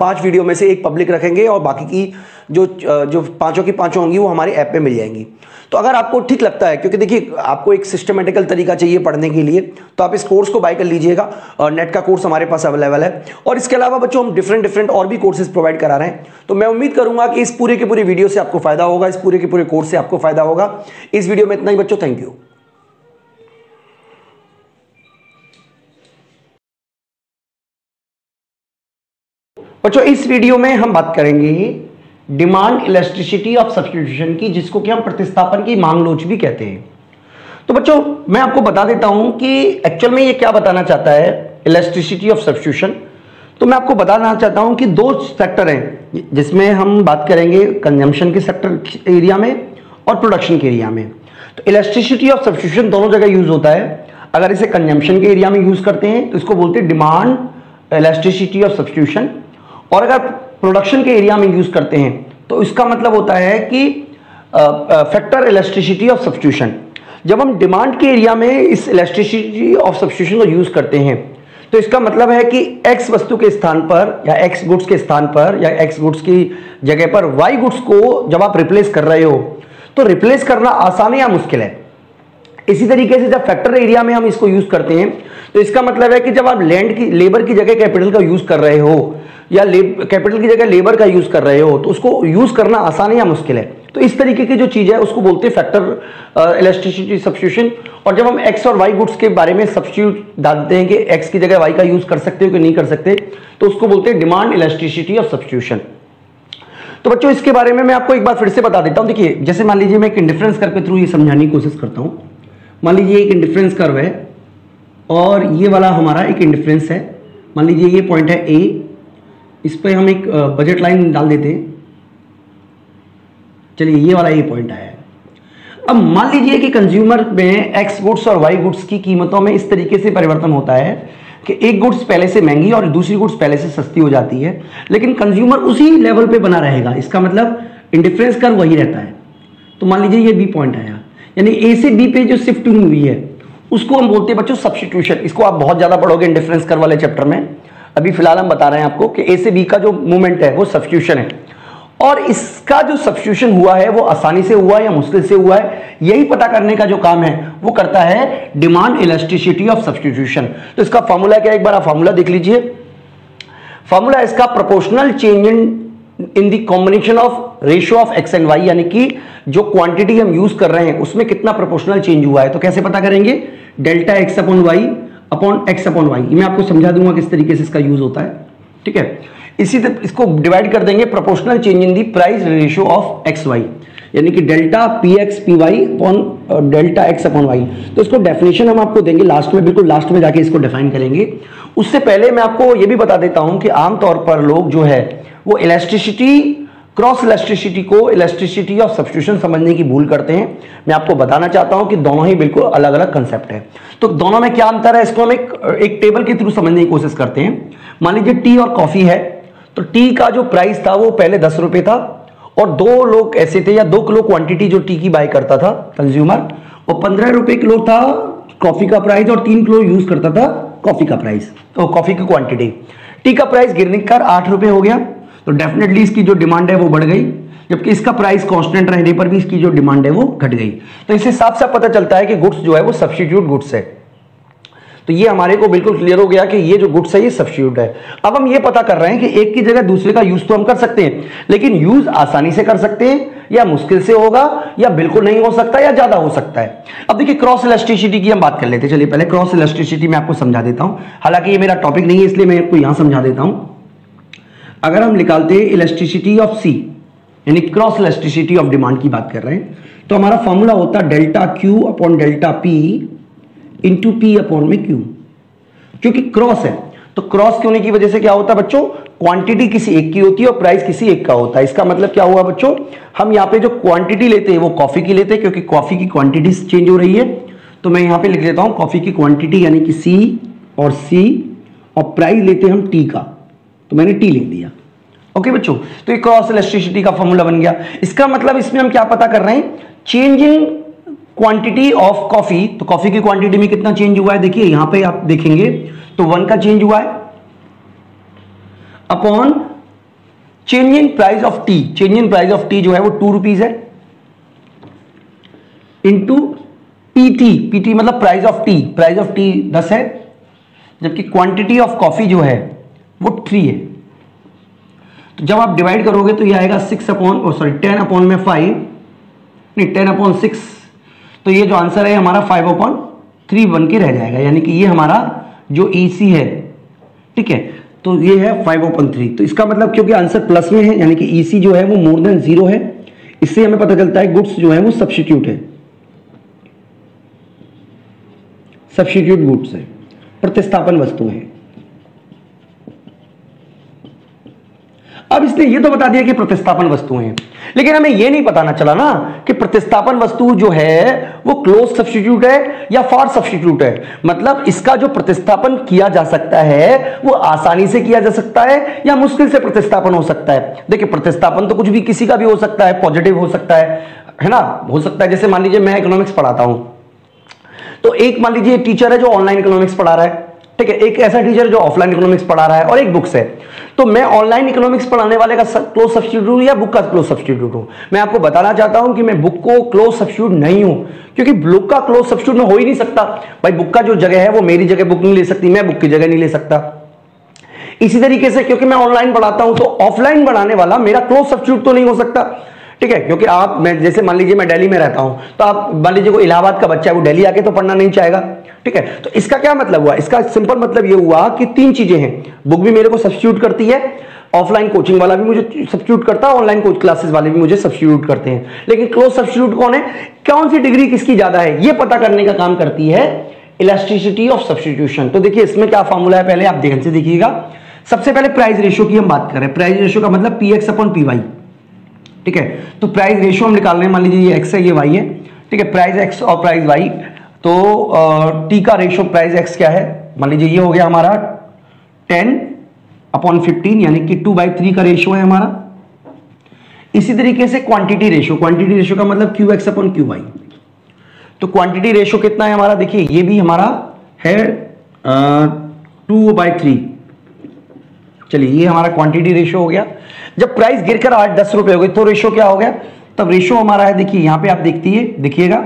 5 वीडियो में से एक पब्लिक रखेंगे और बाकी की जो पांचों की पांचों होंगी वो हमारे ऐप पे मिल जाएंगी। तो अगर आपको ठीक लगता है, क्योंकि देखिए आपको एक सिस्टमेटिकल तरीका चाहिए पढ़ने के लिए, तो आप इस कोर्स को बाय कर लीजिएगा। नेट का कोर्स हमारे पास अवेलेबल है, और इसके अलावा बच्चों हम डिफरेंट और भी कोर्सेज प्रोवाइड करा रहे हैं। तो मैं उम्मीद करूंगा कि इस पूरे के पूरे वीडियो से आपको फायदा होगा, इस पूरे के पूरे कोर्स से आपको फायदा होगा। इस वीडियो में इतना ही बच्चों, थैंक यू। बच्चों इस वीडियो में हम बात करेंगे डिमांड इलास्टिसिटी ऑफ सब्स्टिट्यूशन की, जिसको कि हम प्रतिस्थापन की मांग लोच भी कहते हैं। तो बच्चों मैं आपको बता देता हूं कि एक्चुअल में ये क्या बताना चाहता है इलास्टिसिटी ऑफ सब्स्टिट्यूशन। तो मैं आपको बताना चाहता हूं कि 2 सेक्टर हैं जिसमें हम बात करेंगे, कंजम्पशन के सेक्टर एरिया में और प्रोडक्शन के एरिया में। तो इलास्टिसिटी ऑफ सब्स्टिट्यूशन दोनों जगह यूज होता है। अगर इसे कंजम्पशन के एरिया में यूज करते हैं तो इसको बोलते हैं डिमांड इलास्टिसिटी ऑफ सब्स्टिट्यूशन, और अगर प्रोडक्शन के एरिया में यूज करते हैं तो इसका मतलब होता है कि फैक्टर इलास्टिसिटी ऑफ सब्स्टिट्यूशन। जब हम डिमांड के एरिया में इस इलास्टिसिटी ऑफ सब्स्टिट्यूशन को यूज करते हैं तो इसका मतलब है कि एक्स वस्तु के स्थान पर या एक्स गुड्स के स्थान पर या एक्स गुड्स की जगह पर वाई गुड्स को जब आप रिप्लेस कर रहे हो तो रिप्लेस करना आसान है या मुश्किल है। इसी तरीके से जब फैक्टर एरिया में हम इसको यूज करते हैं तो इसका मतलब है कि जब आप लैंड की लेबर की जगह कैपिटल का यूज कर रहे हो या कैपिटल की जगह लेबर का यूज कर रहे हो तो उसको यूज करना आसान है या मुश्किल है। तो इस तरीके की जो चीज है उसको बोलते हैं फैक्टर इलास्टिसिटी सब्स्टिट्यूशन। और जब हम एक्स और वाई गुड्स के बारे में सब्स्टिट्यूट डालते हैं कि एक्स की जगह वाई का यूज कर सकते हो कि नहीं कर सकते, तो उसको बोलते हैं डिमांड इलास्टिसिटी ऑफ सब्स्टिट्यूशन। तो बच्चों इसके बारे में मैं आपको एक बार फिर से बता देता हूं। देखिए जैसे मान लीजिए मैं एक इंडिफरेंस कर्व के थ्रू ये समझाने की कोशिश करता हूं। मान लीजिए एक इंडिफरेंस कर्व है और ये वाला हमारा एक इंडिफरेंस है। मान लीजिए ये पॉइंट है ए, इस पर हम एक बजट लाइन डाल देते हैं। चलिए ये वाला ये पॉइंट आया है। अब मान लीजिए कि कंज्यूमर में एक्स गुड्स और वाई गुड्स की कीमतों में इस तरीके से परिवर्तन होता है कि एक गुड्स पहले से महंगी और दूसरी गुड्स पहले से सस्ती हो जाती है, लेकिन कंज्यूमर उसी लेवल पे बना रहेगा। इसका मतलब इंडिफरेंस कर्व वही रहता है। तो मान लीजिए ये बी पॉइंट आया, यानी ए से बी पे जो शिफ्टिंग हुई है उसको हम बोलते हैं बच्चों सब्स्टिट्यूशन। इसको आप बहुत ज्यादा पढ़ोगे इंडिफरेंस कर्व वाले चैप्टर में। अभी फिलहाल हम बता रहे हैं आपको कि ए से बी का जो मूवमेंट है वो सब्स्टिट्यूशन है, और इसका जो सब्स्टिट्यूशन हुआ है वो आसानी से हुआ है या मुश्किल से हुआ है, यही पता करने का जो काम है वो करता है डिमांड इलास्टिसिटी ऑफ सब्स्टिट्यूशन। तो इसका फॉर्मूला क्या है, एक बार आप फॉर्मूला देख लीजिए। फॉर्मूला इसका proportional change in the combination of ratio of X and Y, यानी कि जो क्वांटिटी हम यूज कर रहे हैं उसमें कितना प्रोपोर्शनल चेंज हुआ है। तो कैसे पता करेंगे, delta X upon Y upon X upon Y. मैं आपको समझा दूंगा किस तरीके से इसका यूज होता है, ठीक है। इसको डिवाइड कर देंगे proportional change in the price ratio of X Y, यानी कि delta P X P Y upon delta X upon Y. तो इसको डेफिनेशन हम आपको देंगे लास्ट में, बिल्कुल लास्ट में जाके इसको डिफाइन करेंगे। उससे पहले मैं आपको ये भी बता देता हूं कि आमतौर पर लोग जो है वो इलास्टिसिटी, क्रॉस इलास्टिसिटी को इलास्टिसिटी ऑफ सब्स्टिट्यूशन समझने की भूल करते हैं। मैं आपको बताना चाहता हूं कि दोनों ही बिल्कुल अलग अलग कंसेप्ट है। तो दोनों में क्या अंतर है इसको हम एक टेबल के थ्रू समझने की कोशिश करते हैं। मान लीजिए टी और कॉफी है, तो टी का जो प्राइस था वो पहले 10 रुपए था और 2 लोग ऐसे थे या 2 किलो क्वांटिटी जो टी की बाय करता था कंज्यूमर, और 15 रुपए किलो था कॉफी का प्राइस और 3 किलो यूज करता था कॉफी का प्राइस, तो कॉफी की क्वांटिटी। टी का प्राइस गिरने कर 8 रुपए हो गया, तो डेफिनेटली इसकी जो डिमांड है वो बढ़ गई, जबकि इसका प्राइस कांस्टेंट रहने पर भी इसकी जो डिमांड है वो घट गई। तो इससे साफ साफ पता चलता है कि गुड्स जो है वो सब्स्टिट्यूट गुड्स है। तो ये हमारे को बिल्कुल क्लियर हो गया कि ये जो गुड्स है ये सब्स्टिट्यूट है। अब हम ये पता कर रहे हैं कि एक की जगह दूसरे का यूज तो हम कर सकते हैं, लेकिन यूज आसानी से कर सकते हैं या मुश्किल से होगा या बिल्कुल नहीं हो सकता या ज्यादा हो सकता है। अब देखिए क्रॉस इलास्टिसिटी की हम बात कर लेते हैं। चलिए पहले क्रॉस इलास्टिसिटी मैं आपको समझा देता हूं, हालांकि ये मेरा टॉपिक नहीं है इसलिए मैं आपको यहां समझा देता हूं। अगर हम निकालते हैं इलास्टिसिटी ऑफ सी, यानी क्रॉस इलास्टिसिटी ऑफ डिमांड की बात कर रहे हैं, तो हमारा फॉर्मूला होता है delta Q upon delta P into P upon में क्यू। क्योंकि क्रॉस है तो क्रॉस होने की वजह से क्या होता है बच्चों, क्वांटिटी किसी एक की होती है और प्राइस किसी एक का होता है। इसका मतलब क्या हुआ बच्चों, हम यहाँ पे जो क्वांटिटी लेते हैं वो कॉफी की लेते हैं, क्योंकि कॉफी की क्वांटिटी चेंज हो रही है। तो मैं यहाँ पे लिख लेता हूँ कॉफी की क्वांटिटी यानी कि सी और सी, और प्राइस लेते हैं हम टी का, तो मैंने टी लिख दिया। ओके बच्चों, तो ये क्रॉस इलास्टिसिटी का फॉर्मूला बन गया। इसका मतलब इसमें हम क्या पता कर रहे हैं, change in quantity of coffee. तो कॉफी की क्वांटिटी में कितना चेंज हुआ है, देखिए यहां पे आप देखेंगे तो 1 का चेंज हुआ है, upon change in price of T. Change in price of T जो है वो 2 रुपीज है, इंटू पीटी। पीटी मतलब price of T, price of T 10 है, जबकि क्वांटिटी ऑफ कॉफी जो है वो 3 है। तो जब आप डिवाइड करोगे तो ये आएगा 10 अपॉन में 5, नहीं 10 अपॉन 6, तो ये जो आंसर है हमारा 5/3 बन के रह जाएगा, यानी कि ये हमारा जो EC है, ठीक है, तो ये है 5/3। तो इसका मतलब क्योंकि आंसर प्लस में है यानी कि EC जो है वो मोर देन 0 है, इससे हमें पता चलता है गुड्स जो है वो सब्स्टिट्यूट है, सब्स्टिट्यूट गुड्स है, प्रतिस्थापन वस्तु है। अब इसने ये तो बता दिया कि प्रतिस्थापन वस्तुएं हैं, लेकिन हमें ये नहीं बताना चला ना कि प्रतिस्थापन वस्तु जो है वो क्लोज सब्स्टिट्यूट है या फॉर सब्स्टिट्यूट है। मतलब इसका जो प्रतिस्थापन किया जा सकता है वो आसानी से किया जा सकता है या मुश्किल से प्रतिस्थापन हो सकता है। देखिए प्रतिस्थापन तो कुछ भी किसी का भी हो सकता है, पॉजिटिव हो सकता है ना, हो सकता है। जैसे मान लीजिए मैं इकोनॉमिक्स पढ़ाता हूं, तो एक मान लीजिए टीचर है जो ऑनलाइन इकोनॉमिक्स पढ़ा रहा है, ठीक है, एक ऐसा टीचर जो ऑफलाइन इकोनॉमिक्स पढ़ा रहा है, और एक बुक्स है। तो मैं ऑनलाइन इकोनॉमिक्स पढ़ाने वाले का क्लोज सब्स्टिट्यूट हूं या बुक का क्लोज सब्स्टिट्यूट हूं? मैं आपको बताना चाहता हूं कि मैं बुक को क्लोज सब्स्टिट्यूट नहीं हूं, क्योंकि बुक का क्लोज सब्स्टिट्यूट में हो ही नहीं सकता। भाई बुक का जो जगह है वो मेरी जगह बुक नहीं ले सकती, मैं बुक की जगह नहीं ले सकता। इसी तरीके से क्योंकि मैं ऑनलाइन पढ़ाता हूं तो ऑफलाइन पढ़ाने वाला मेरा क्लोज सब्स्टिट्यूट तो नहीं हो सकता, ठीक है, क्योंकि आप मैं जैसे मान लीजिए मैं दिल्ली में रहता हूं, तो आप मान लीजिए कोई इलाहाबाद का बच्चा है वो दिल्ली आके तो पढ़ना नहीं चाहेगा, ठीक है। तो इसका क्या मतलब हुआ, इसका सिंपल मतलब ये हुआ कि 3 चीजें हैं, बुक भी मेरे को सब्स्टिट्यूट करती है, ऑफलाइन कोचिंग वाला भी मुझे सब्स्टिट्यूट करता है, ऑनलाइन कोच क्लासेस वाले भी मुझे सब्स्टिट्यूट करते हैं। लेकिन क्लोज सब्स्टिट्यूट कौन है, कौन सी डिग्री किसकी ज्यादा है, ये पता करने का काम करती है इलास्टिसिटी ऑफ सब्स्टिट्यूशन। तो देखिए इसमें क्या फॉर्मूला है, पहले आप ध्यान से देखिएगा। सबसे पहले प्राइस रेशियो की हम बात कर रहे हैं। प्राइस रेशियो का मतलब PX/PY, ठीक है। तो प्राइस रेशियो हम निकाल रहे हैं, मान लीजिए ये X है ये Y है, ठीक है, प्राइस X और प्राइस Y। तो T का रेशियो प्राइस X क्या है, मान लीजिए ये हो गया हमारा 10/15, यानी कि 2/3 का रेशियो है हमारा। इसी तरीके से क्वांटिटी रेशियो, क्वांटिटी रेशियो का मतलब QX/QY। तो क्वांटिटी रेशियो कितना है हमारा, देखिए ये भी हमारा है 2/3। चलिए ये हमारा क्वांटिटी रेशियो हो गया। जब प्राइस गिरकर 8-10 रुपए हो गए तो रेशियो क्या हो गया, तब रेशियो हमारा है, देखिए यहां पे आप देखिएगा,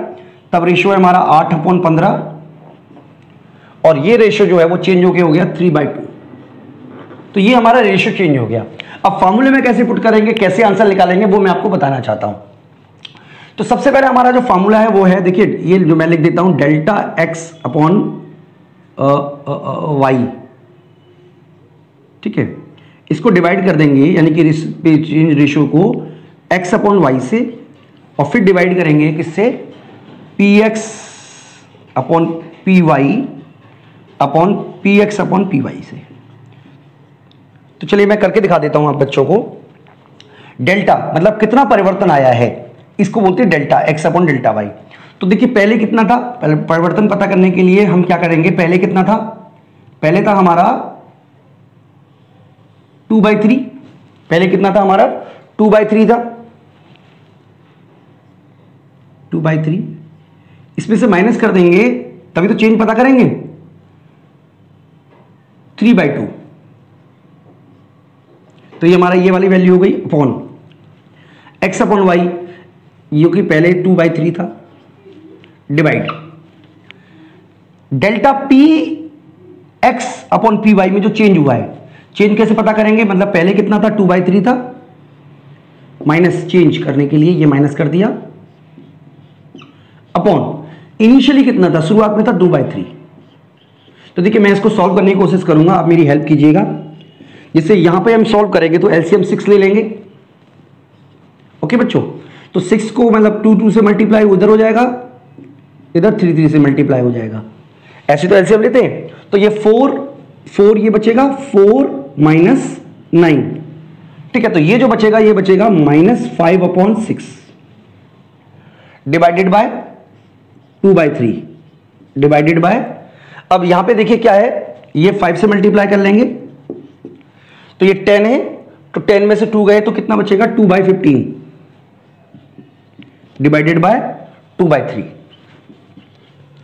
तब रेशियो है हमारा 8/15, और ये रेशियो जो है वो चेंज होके हो गया 3/2। तो ये हमारा रेशियो चेंज हो गया। अब फॉर्मूले में कैसे पुट करेंगे, कैसे आंसर निकालेंगे, वो मैं आपको बताना चाहता हूं। तो सबसे पहले हमारा जो फॉर्मूला है वो है, देखिए ये जो मैं लिख देता हूं, डेल्टा X/Y, ठीक है। इसको डिवाइड कर देंगे, यानी कि चेंज रेशियो को X/Y से, और फिर डिवाइड करेंगे किससे, PX/PY से। तो चलिए मैं करके दिखा देता हूं आप बच्चों को। डेल्टा मतलब कितना परिवर्तन आया है, इसको बोलते हैं डेल्टा X/डेल्टा Y। तो देखिए पहले कितना था, पहले परिवर्तन पता करने के लिए हम क्या करेंगे, पहले कितना था, पहले था हमारा 2/3, पहले कितना था हमारा 2/3 था, 2/3, इसमें से माइनस कर देंगे तभी तो चेंज पता करेंगे। 3/2, तो ये हमारा ये वाली वैल्यू हो गई अपॉन x अपॉन वाई, ये कि पहले 2/3 था, divide delta P X upon P Y में जो चेंज हुआ है, चेंज कैसे पता करेंगे, मतलब पहले कितना था 2/3 था, माइनस चेंज करने के लिए ये माइनस कर दिया, अपॉन इनिशियली कितना था, शुरुआत में था 2/3। तो देखिए मैं इसको सॉल्व करने की कोशिश करूंगा, आप मेरी हेल्प कीजिएगा। जिससे यहां पे हम सॉल्व करेंगे तो एलसीएम 6 ले लेंगे। ओके बच्चों, तो 6 को मतलब 2 से मल्टीप्लाई उधर हो जाएगा, इधर 3 से मल्टीप्लाई हो जाएगा, ऐसे तो एलसीएम लेते हैं। तो ये 4 ये बचेगा 4 माइनस 9, ठीक है। तो ये जो बचेगा ये बचेगा -5/6 डिवाइडेड बाय 2/3 डिवाइडेड बाय, अब यहां पे देखिए क्या है, ये 5 से मल्टीप्लाई कर लेंगे तो ये 10 है, तो 10 में से 2 गए तो कितना बचेगा 2/15 डिवाइडेड बाय 2/3।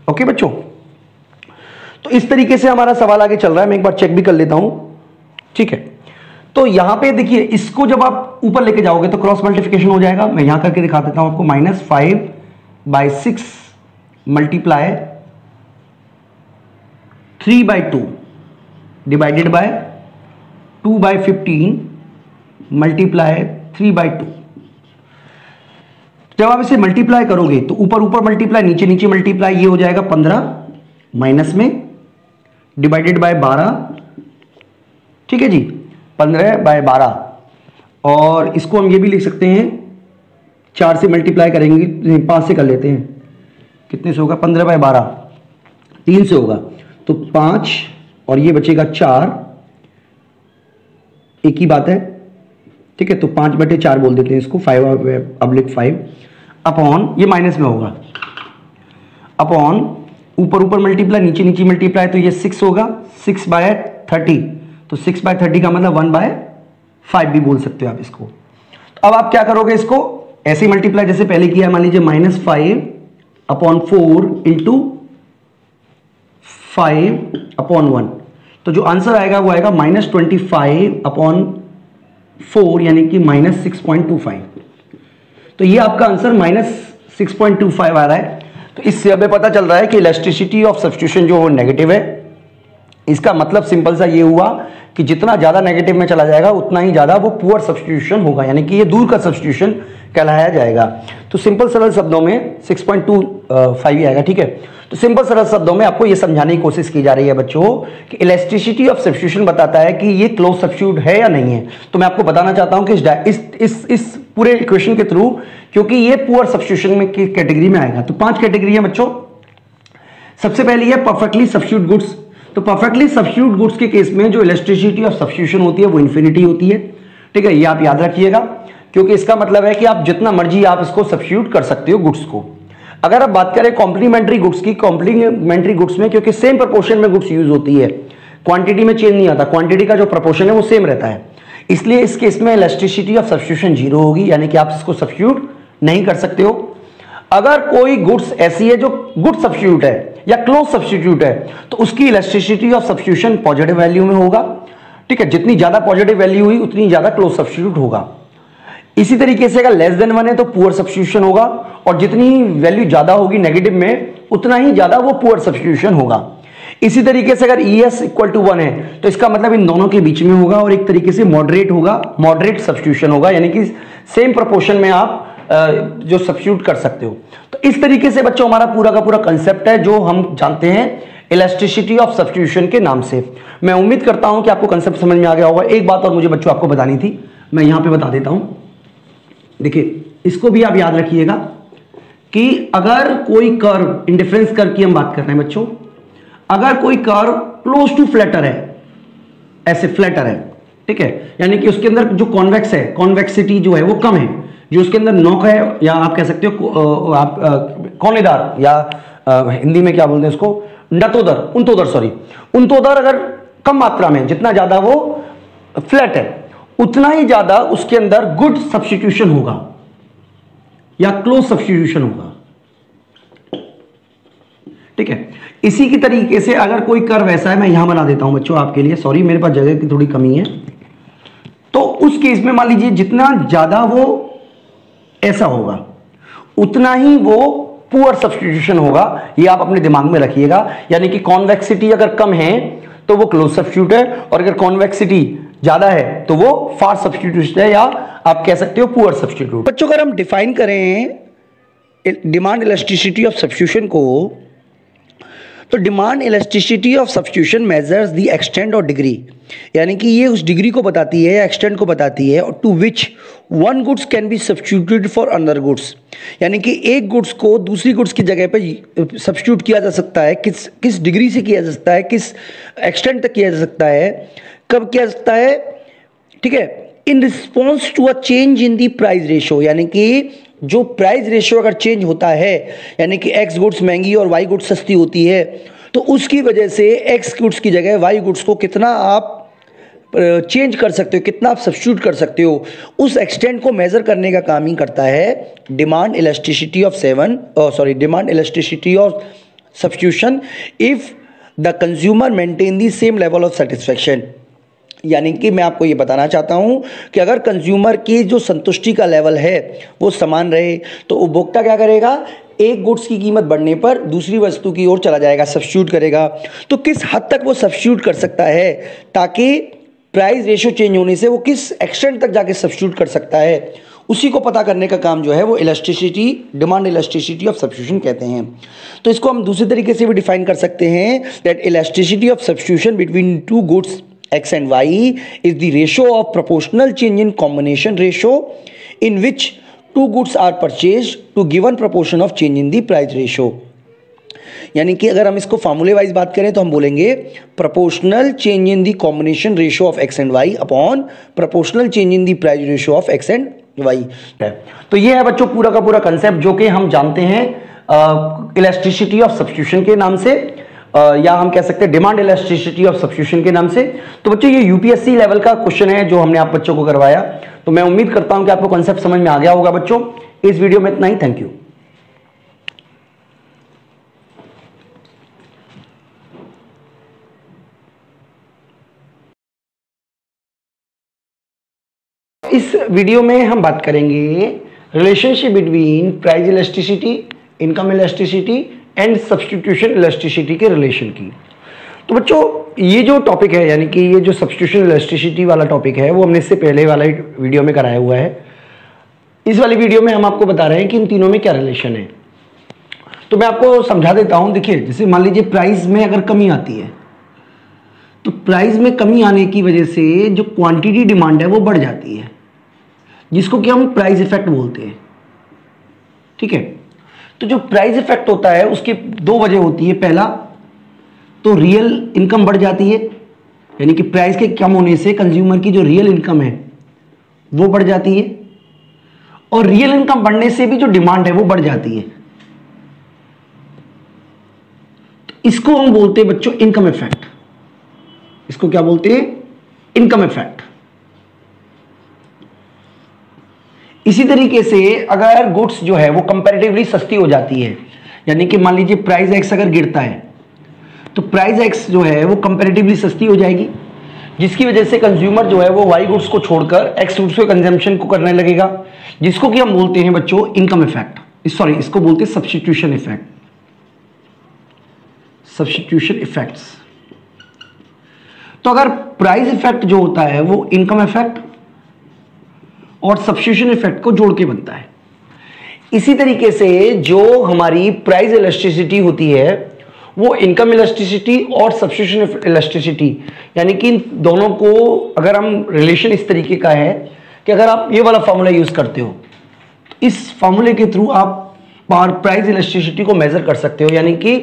ओके बच्चों, तो इस तरीके से हमारा सवाल आगे चल रहा है, मैं एक बार चेक भी कर लेता हूं, ठीक है। तो यहां पे देखिए इसको जब आप ऊपर लेके जाओगे तो क्रॉस मल्टीप्लिकेशन हो जाएगा, मैं यहां करके दिखा देता हूं आपको, -5/6 मल्टीप्लाई 3/2 डिवाइडेड बाय 2/15 मल्टीप्लाई 3/2। जब आप इसे मल्टीप्लाई करोगे तो ऊपर ऊपर मल्टीप्लाई, नीचे नीचे मल्टीप्लाई, ये हो जाएगा 15 माइनस में डिवाइडेड बाय 12, ठीक है जी, 15/12। और इसको हम ये भी लिख सकते हैं 4 से मल्टीप्लाई करेंगे, 5 से कर लेते हैं, कितने से होगा 15/12, 3 से होगा तो 5 और ये बचेगा 4, एक ही बात है, ठीक है। तो 5/4 बोल देते हैं इसको, 5/5 अपॉन, ये माइनस में होगा, अपॉन ऊपर ऊपर मल्टीप्लाई, नीचे नीचे मल्टीप्लाई, तो ये 6 होगा, 6/30, तो 6/30 का मतलब 1/5 भी बोल सकते हो आप इसको। तो अब आप क्या करोगे, इसको ऐसे ही मल्टीप्लाई जैसे पहले किया, मान लीजिए -5/4 इंटू 5/1, तो जो आंसर आएगा वो आएगा -25/4 यानी कि -6.25। तो ये आपका आंसर -6.25 आ रहा है। तो इससे हमें पता चल रहा है कि इलास्टिसिटी ऑफ सब्स्टिट्यूशन जो वो नेगेटिव है। इसका मतलब सिंपल सा ये हुआ कि जितना ज्यादा नेगेटिव में चला जाएगा उतना ही ज्यादा वो पुअर सब्स्टिट्यूशन होगा, यानी कि ये दूर का सब्स्टिट्यूशन कहलाया जाएगा। तो सिंपल सरल शब्दों में 6.25 ही आएगा, ठीक है। तो सिंपल सरल शब्दों में आपको ये समझाने की कोशिश की जा रही है बच्चों कि इलास्टिसिटी ऑफ सब्स्टिट्यूशन बताता है कि ये क्लोज सब्स्टिट्यूट है या नहीं है। तो मैं आपको बताना चाहता हूं कि इस पूरे इक्वेशन के थ्रू, क्योंकि ये पुअर सब्स्टिट्यूशन में की कैटेगरी में आएगा। तो 5 कैटेगरी है बच्चों। सबसे पहली है परफेक्टली सब्स्टिट्यूट गुड्स। तो परफेक्टली सब्स्टिट्यूट गुड्स के केस में जो इलास्टिसिटी ऑफ सब्स्टिट्यूशन होती है वो इन्फिनिटी होती है, ठीक है। ये आप याद रखिएगा, क्योंकि इसका मतलब है कि आप जितना मर्जी आप इसको सब्स्टिट्यूट कर सकते हो गुड्स को। अगर आप बात करें कॉम्प्लीमेंट्री गुड्स की, कॉम्प्लीमेंट्री गुड्स में क्योंकि सेम प्रोपोर्शन में गुड्स यूज होती है, क्वांटिटी में चेंज नहीं आता, क्वांटिटी का जो प्रोपोर्शन है वो सेम रहता है, इसलिए इस केस में इलास्टिसिटी ऑफ सब्स्टिट्यूशन 0 होगी, यानी कि आप इसको सब्स्टिट्यूट नहीं कर सकते हो। अगर कोई गुड्स ऐसी है जो गुड सब्स्टिट्यूट है या क्लोज सब्स्टिट्यूट है, तो उसकी elasticity of substitution positive value में होगा, ठीक है। जितनी ज्यादा पॉजिटिव वैल्यू हुई उतनी ज्यादा क्लोज सब्स्टिट्यूट होगा। इसी तरीके से अगर लेस देन 1 है तो पुअर सब्स्टिट्यूशन होगा, और जितनी वैल्यू ज्यादा होगी नेगेटिव में उतना ही ज्यादा वो पुअर सब्स्टिट्यूशन होगा। इसी तरीके से अगर ES इक्वल टू 1 है तो इसका मतलब इन दोनों के बीच में होगा और एक तरीके से मॉडरेट होगा, मॉडरेट सब्स्टिट्यूशन होगा, यानी कि सेम प्रोपोर्शन में आप जो सब्स्टिट्यूट कर सकते हो। तो इस तरीके से बच्चों हमारा पूरा का पूरा कंसेप्ट है जो हम जानते हैं इलास्टिसिटी ऑफ सब्स्टिट्यूशन के नाम से। मैं उम्मीद करता हूं कि आपको कंसेप्ट समझ में आ गया होगा। एक बात और मुझे बच्चों आपको बतानी थी, मैं यहां पे बता देता हूं। देखिए इसको भी आप याद रखिएगा कि अगर कोई कर्व, इंडिफरेंस कर्व की हम बात कर रहे हैं बच्चों, अगर कोई कर्व क्लोज टू फ्लैटर है, ऐसे फ्लैटर है, ठीक है, यानी कि उसके अंदर जो कॉन्वेक्स है, कॉन्वेक्सिटी जो है वो कम है, जो उसके अंदर नोक है, या आप कह सकते हो आप कोनेदार, या हिंदी में क्या बोलते हैं उसको, नतोदर, उन्तोदर अगर कम मात्रा में, जितना ज्यादा वो फ्लैट है उतना ही ज्यादा उसके अंदर गुड सब्स्टिट्यूशन होगा या क्लोज सब्स्टिट्यूशन होगा। ठीक है। इसी की तरीके से अगर कोई कर्व ऐसा है, मैं यहां बना देता हूं बच्चों आपके लिए, सॉरी मेरे पास जगह की थोड़ी कमी है। तो उस केस में मान लीजिए जितना ज्यादा वो ऐसा होगा उतना ही वो पुअर सब्स्टिट्यूशन होगा, ये आप अपने दिमाग में रखिएगा। यानी कि कॉन्वेक्सिटी अगर कम है तो वो क्लोज सब्स्टिट्यूट है, और अगर कॉन्वेक्सिटी ज्यादा है तो वो फार सब्स्टिट्यूट है, या आप कह सकते हो पुअर सब्स्टिट्यूट। बच्चों अगर हम डिफाइन करें डिमांड इलास्टिसिटी ऑफ सब्स्टिट्यूशन को, तो demand elasticity of substitution measures the extent और डिग्री, यानी कि ये उस डिग्री को बताती है या एक्सटेंट को बताती है to which one goods can be substituted for another goods, यानी कि एक गुड्स को दूसरी गुड्स की जगह पे सब्स्टिट्यूट किया जा सकता है, किस डिग्री से किया जा सकता है, किस एक्सटेंट तक किया जा सकता है, कब किया जा सकता है, ठीक है, in response to a change in the price ratio, यानी कि जो प्राइस रेशियो अगर चेंज होता है, यानी कि एक्स गुड्स महंगी और वाई गुड्स सस्ती होती है, तो उसकी वजह से एक्स गुड्स की जगह वाई गुड्स को कितना आप चेंज कर सकते हो, कितना आप सब्स्टिट्यूट कर सकते हो, उस एक्सटेंट को मेजर करने का काम ही करता है demand elasticity of demand elasticity of substitution if the consumer maintain the same level of satisfaction. यानी कि मैं आपको ये बताना चाहता हूँ कि अगर कंज्यूमर की जो संतुष्टि का लेवल है वो समान रहे, तो उपभोक्ता क्या करेगा, एक गुड्स की कीमत बढ़ने पर दूसरी वस्तु की ओर चला जाएगा, सब्स्टिट्यूट करेगा। तो किस हद तक वो सब्स्टिट्यूट कर सकता है, ताकि प्राइस रेशियो चेंज होने से वो किस एक्सटेंट तक जाके सब्स्टिट्यूट कर सकता है, उसी को पता करने का काम जो है वो elasticity, demand elasticity of substitution कहते हैं। तो इसको हम दूसरे तरीके से भी डिफाइन कर सकते हैं that elasticity of substitution between two goods X and Y is the ratio of proportional change in combination ratio in which two goods are purchased to given proportion of change in the price ratio। यानी कि अगर हम इसको फार्मूले wise बात करें तो हम बोलेंगे proportional change in the combination ratio of X and Y upon proportional change in the price ratio of X and Y. तो ये है बच्चों पूरा का पूरा कंसेप्ट जो कि हम जानते हैं इलास्टिसिटी ऑफ सब्स्टिट्यूशन के नाम से, या हम कह सकते हैं डिमांड इलास्टिसिटी ऑफ सब्स्टिट्यूशन के नाम से। तो बच्चों ये यूपीएससी लेवल का क्वेश्चन है जो हमने आप बच्चों को करवाया। तो मैं उम्मीद करता हूं कि आपको कॉन्सेप्ट समझ में आ गया होगा बच्चों। इस वीडियो में इतना ही, थैंक यू। इस वीडियो में हम बात करेंगे relationship between price elasticity, income elasticity and substitution elasticity के रिलेशन की। तो बच्चों ये जो टॉपिक है, यानी कि ये जो सब्स्टिट्यूशन इलास्टिसिटी वाला टॉपिक है, वो हमने इससे पहले वाला वीडियो में कराया हुआ है। इस वाली वीडियो में हम आपको बता रहे हैं कि इन तीनों में क्या रिलेशन है। तो मैं आपको समझा देता हूं। देखिए, जैसे मान लीजिए प्राइस में अगर कमी आती है, तो प्राइस में कमी आने की वजह से जो क्वांटिटी डिमांड है वो बढ़ जाती है, जिसको कि हम प्राइस इफेक्ट बोलते हैं, ठीक है। तो जो प्राइस इफेक्ट होता है उसकी दो वजह होती है। पहला तो रियल इनकम बढ़ जाती है, यानी कि प्राइस के कम होने से कंज्यूमर की जो रियल इनकम है वो बढ़ जाती है, और रियल इनकम बढ़ने से भी जो डिमांड है वो बढ़ जाती है। तो इसको हम बोलते हैं बच्चों इनकम इफेक्ट। इसको क्या बोलते हैं, इनकम इफेक्ट। इसी तरीके से अगर गुड्स जो है वो कंपैरेटिवली सस्ती हो जाती है, यानी कि मान लीजिए प्राइस एक्स अगर गिरता है तो प्राइस एक्स जो है वो कंपैरेटिवली सस्ती हो जाएगी, जिसकी वजह से कंज्यूमर जो है वो वाई गुड्स को छोड़कर एक्स गुड्स के कंजम्पशन को करने लगेगा, जिसको कि हम बोलते हैं बच्चों इनकम इफेक्ट। सॉरी, इसको बोलते हैं सब्स्टिट्यूशन इफेक्ट, सब्स्टिट्यूशन इफेक्ट्स। तो अगर प्राइस इफेक्ट जो होता है वो इनकम इफेक्ट और सब्स्टिट्यूशन इफेक्ट को जोड़ के बनता है। इसी तरीके से जो हमारी प्राइस इलास्टिसिटी होती है वो इनकम इलास्टिसिटी और सब्स्टिट्यूशन इलास्टिसिटी, यानी कि इन दोनों को अगर हम रिलेशन इस तरीके का है कि अगर आप ये वाला फॉर्मूला यूज करते हो, तो इस फॉर्मूले के थ्रू आप प्राइस इलास्टिसिटी को मेजर कर सकते हो। यानी कि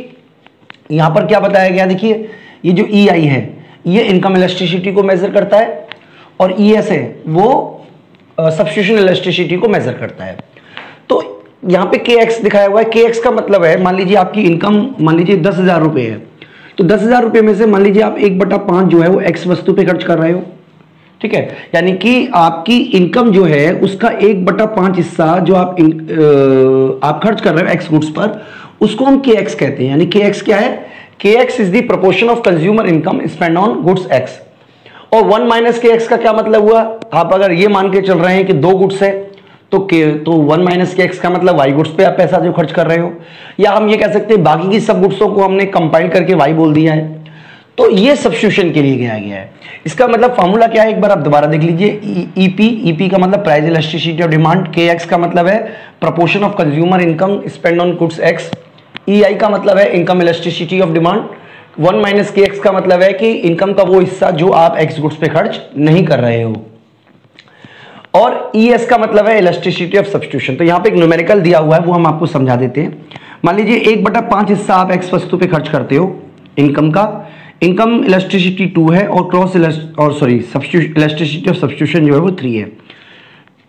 यहां पर क्या बताया गया, देखिए ये जो EI है ये इनकम इलास्टिसिटी को मेजर करता है, और ES है वो सब्स्टिट्यूशन इलास्टिसिटी को मेजर करता है। तो यहाँ पे KX दिखाया हुआ है। KX का मतलब है, मान लीजिए आपकी इनकम मान लीजिए 10,000 रुपये है, तो 10,000 रुपये में से मान लीजिए आप 1/5 जो है वो X वस्तु पे खर्च कर रहे हो, ठीक है, यानी कि आपकी इनकम जो है उसका 1/5 हिस्सा जो आप खर्च कर रहे हो एक्स गुड्स पर, उसको हम के एक्स कहते हैं। यानी के एक्स क्या है? के x is the proportion of consumer income spend on goods x. और 1 माइनस के एक्स का क्या मतलब हुआ? आप अगर ये मान के चल रहे हैं कि 2 गुड्स है तो 1 माइनस के एक्स का मतलब वाई गुड्स पे आप पैसा जो खर्च कर रहे हो, या हम ये कह सकते हैं बाकी की सब गुड्सों को हमने कंपाइल करके वाई बोल दिया है। तो ये सब्स्टिट्यूशन के लिए गया है। इसका मतलब फॉर्मूला क्या है, एक बार आप दोबारा देख लीजिए। ईपी का मतलब प्राइस इलास्टिसिटी ऑफ डिमांड, के एक्स का मतलब है proportion of consumer income spend on goods x, EI का मतलब है income elasticity of demand, 1 minus के एक्स का मतलब है कि इनकम का वो हिस्सा जो आप एक्स गुड्स पे खर्च नहीं कर रहे हो, और ईएस का मतलब है इलास्टिसिटी ऑफ सब्स्टिट्यूशन। तो यहाँ पे एक न्यूमेरिकल दिया हुआ है, वो हम आपको समझा देते हैं। मान लीजिए 1/5 हिस्सा आप एक्स वस्तु पे खर्च करते हो इनकम का, इनकम इलास्टिसिटी 2 है और इलास्टिसिटी ऑफ सब्स्टिट्यूशन जो है वो 3 है।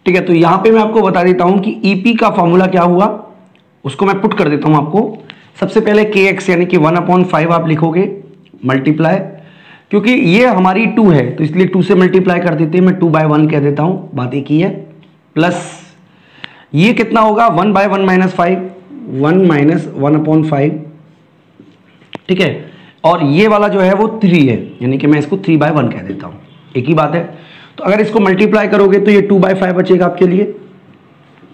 ठीक है, तो यहाँ पे मैं आपको बता देता हूँ कि ईपी का फॉर्मूला क्या हुआ, उसको मैं पुट कर देता हूँ आपको। सबसे पहले के एक्स यानी कि 1/5 आप लिखोगे मल्टीप्लाई, क्योंकि ये हमारी 2 है तो इसलिए 2 से मल्टीप्लाई कर देते हैं, मैं 2/1 कह देता हूँ, बात एक ही है, प्लस ये कितना होगा 1/1 माइनस 5, 1 माइनस 1/5। ठीक है, और ये वाला जो है वो 3 है, यानी कि मैं इसको 3/1 कह देता हूँ, एक ही बात है। तो अगर इसको मल्टीप्लाई करोगे तो ये 2/5 बचेगा आपके लिए,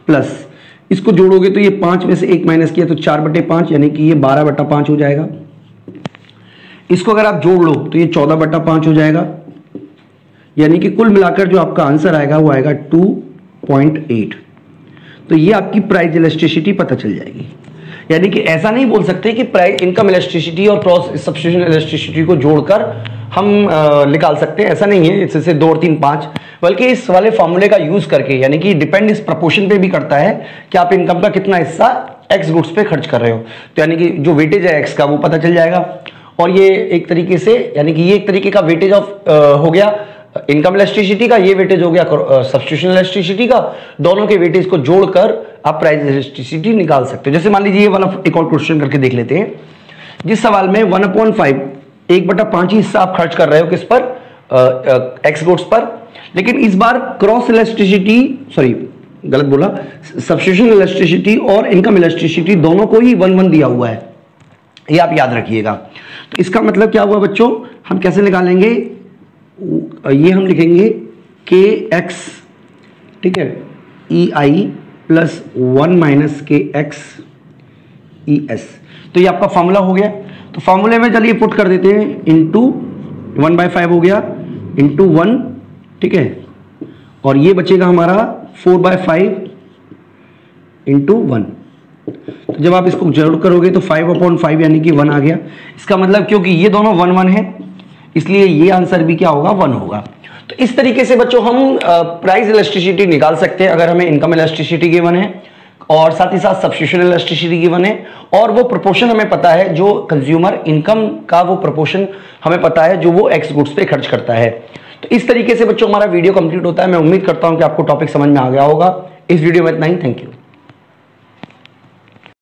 प्लस इसको जोड़ोगे तो ये 5 में से 1 माइनस किया तो 4/5, यानी कि ये 12/5 हो जाएगा। इसको अगर आप जोड़ लो तो ये 14/5 हो जाएगा, यानी कि कुल मिलाकर जो आपका आंसर आएगा वो आएगा 2.8। तो ये आपकी प्राइस इलास्टिसिटी पता चल जाएगी। यानी कि ऐसा नहीं बोल सकते कि प्राइस इनकम इलास्टिसिटी और क्रॉस सब्स्टिट्यूशन इलास्टिसिटी को जोड़कर हम निकाल सकते हैं, ऐसा नहीं है जैसे 2 और 3 5, बल्कि इस वाले फॉर्मूले का यूज करके, यानी कि डिपेंड इस प्रपोर्शन पे भी करता है कि आप इनकम का कितना हिस्सा एक्स गुड्स पे खर्च कर रहे हो। तो यानी कि जो वेटेज है एक्स का वो पता चल जाएगा, और ये एक तरीके से, यानी कि ये एक तरीके का वेटेज ऑफ हो गया इनकम इलास्टिसिटी का, ये वेटेज हो गया सब्स्टिट्यूशन इलास्टिसिटी का, दोनों के वेटेज को जोड़कर आप प्राइस इलास्टिसिटी निकाल सकते हो। जैसे मान लीजिए ये वाला एक और क्वेश्चन करके देख लेते हैं, जिस सवाल में 1/5 1/5 ही हिस्सा आप खर्च कर रहे हो किस पर, एक्स गुड्स पर, लेकिन इस बार क्रॉस इलास्टिसिटी, सॉरी गलत बोला, सब्स्टिट्यूशन इलास्टिसिटी और इनकम इलास्टिसिटी दोनों को ही 1/1 दिया हुआ है, ये आप याद रखिएगा। तो इसका मतलब क्या हुआ बच्चों, हम कैसे निकालेंगे, ये हम लिखेंगे के एक्स, ठीक है, ई आई प्लस 1 माइनस के एक्स ई एस। तो ये आपका फॉर्मूला हो गया। तो फॉर्मूले में चलिए पुट कर देते हैं, इंटू 1/5 हो गया इंटू 1, ठीक है, और ये बचेगा हमारा 4/5 इंटू 1। तो जब आप इसको जोड़ करोगे तो 5/5 यानी कि 1 आ गया। इसका मतलब क्योंकि ये दोनों 1 1 है इसलिए ये आंसर भी क्या होगा, 1 होगा। तो इस तरीके से बच्चों हम प्राइस इलास्टिसिटी निकाल सकते हैं अगर हमें इनकम इलास्टिसिटी गिवन है, और साथ ही साथ सब्स्टिट्यूशन इलास्टिसिटी गिवन है, और वो प्रोपोर्शन हमें पता है जो कंज्यूमर इनकम का वो प्रोपोर्शन हमें पता है जो वो एक्स गुड्स पे खर्च करता है। तो इस तरीके से बच्चों हमारा वीडियो कंप्लीट होता है। मैं उम्मीद करता हूं कि आपको टॉपिक समझ में आ गया होगा। इस वीडियो में इतना ही, थैंक यू।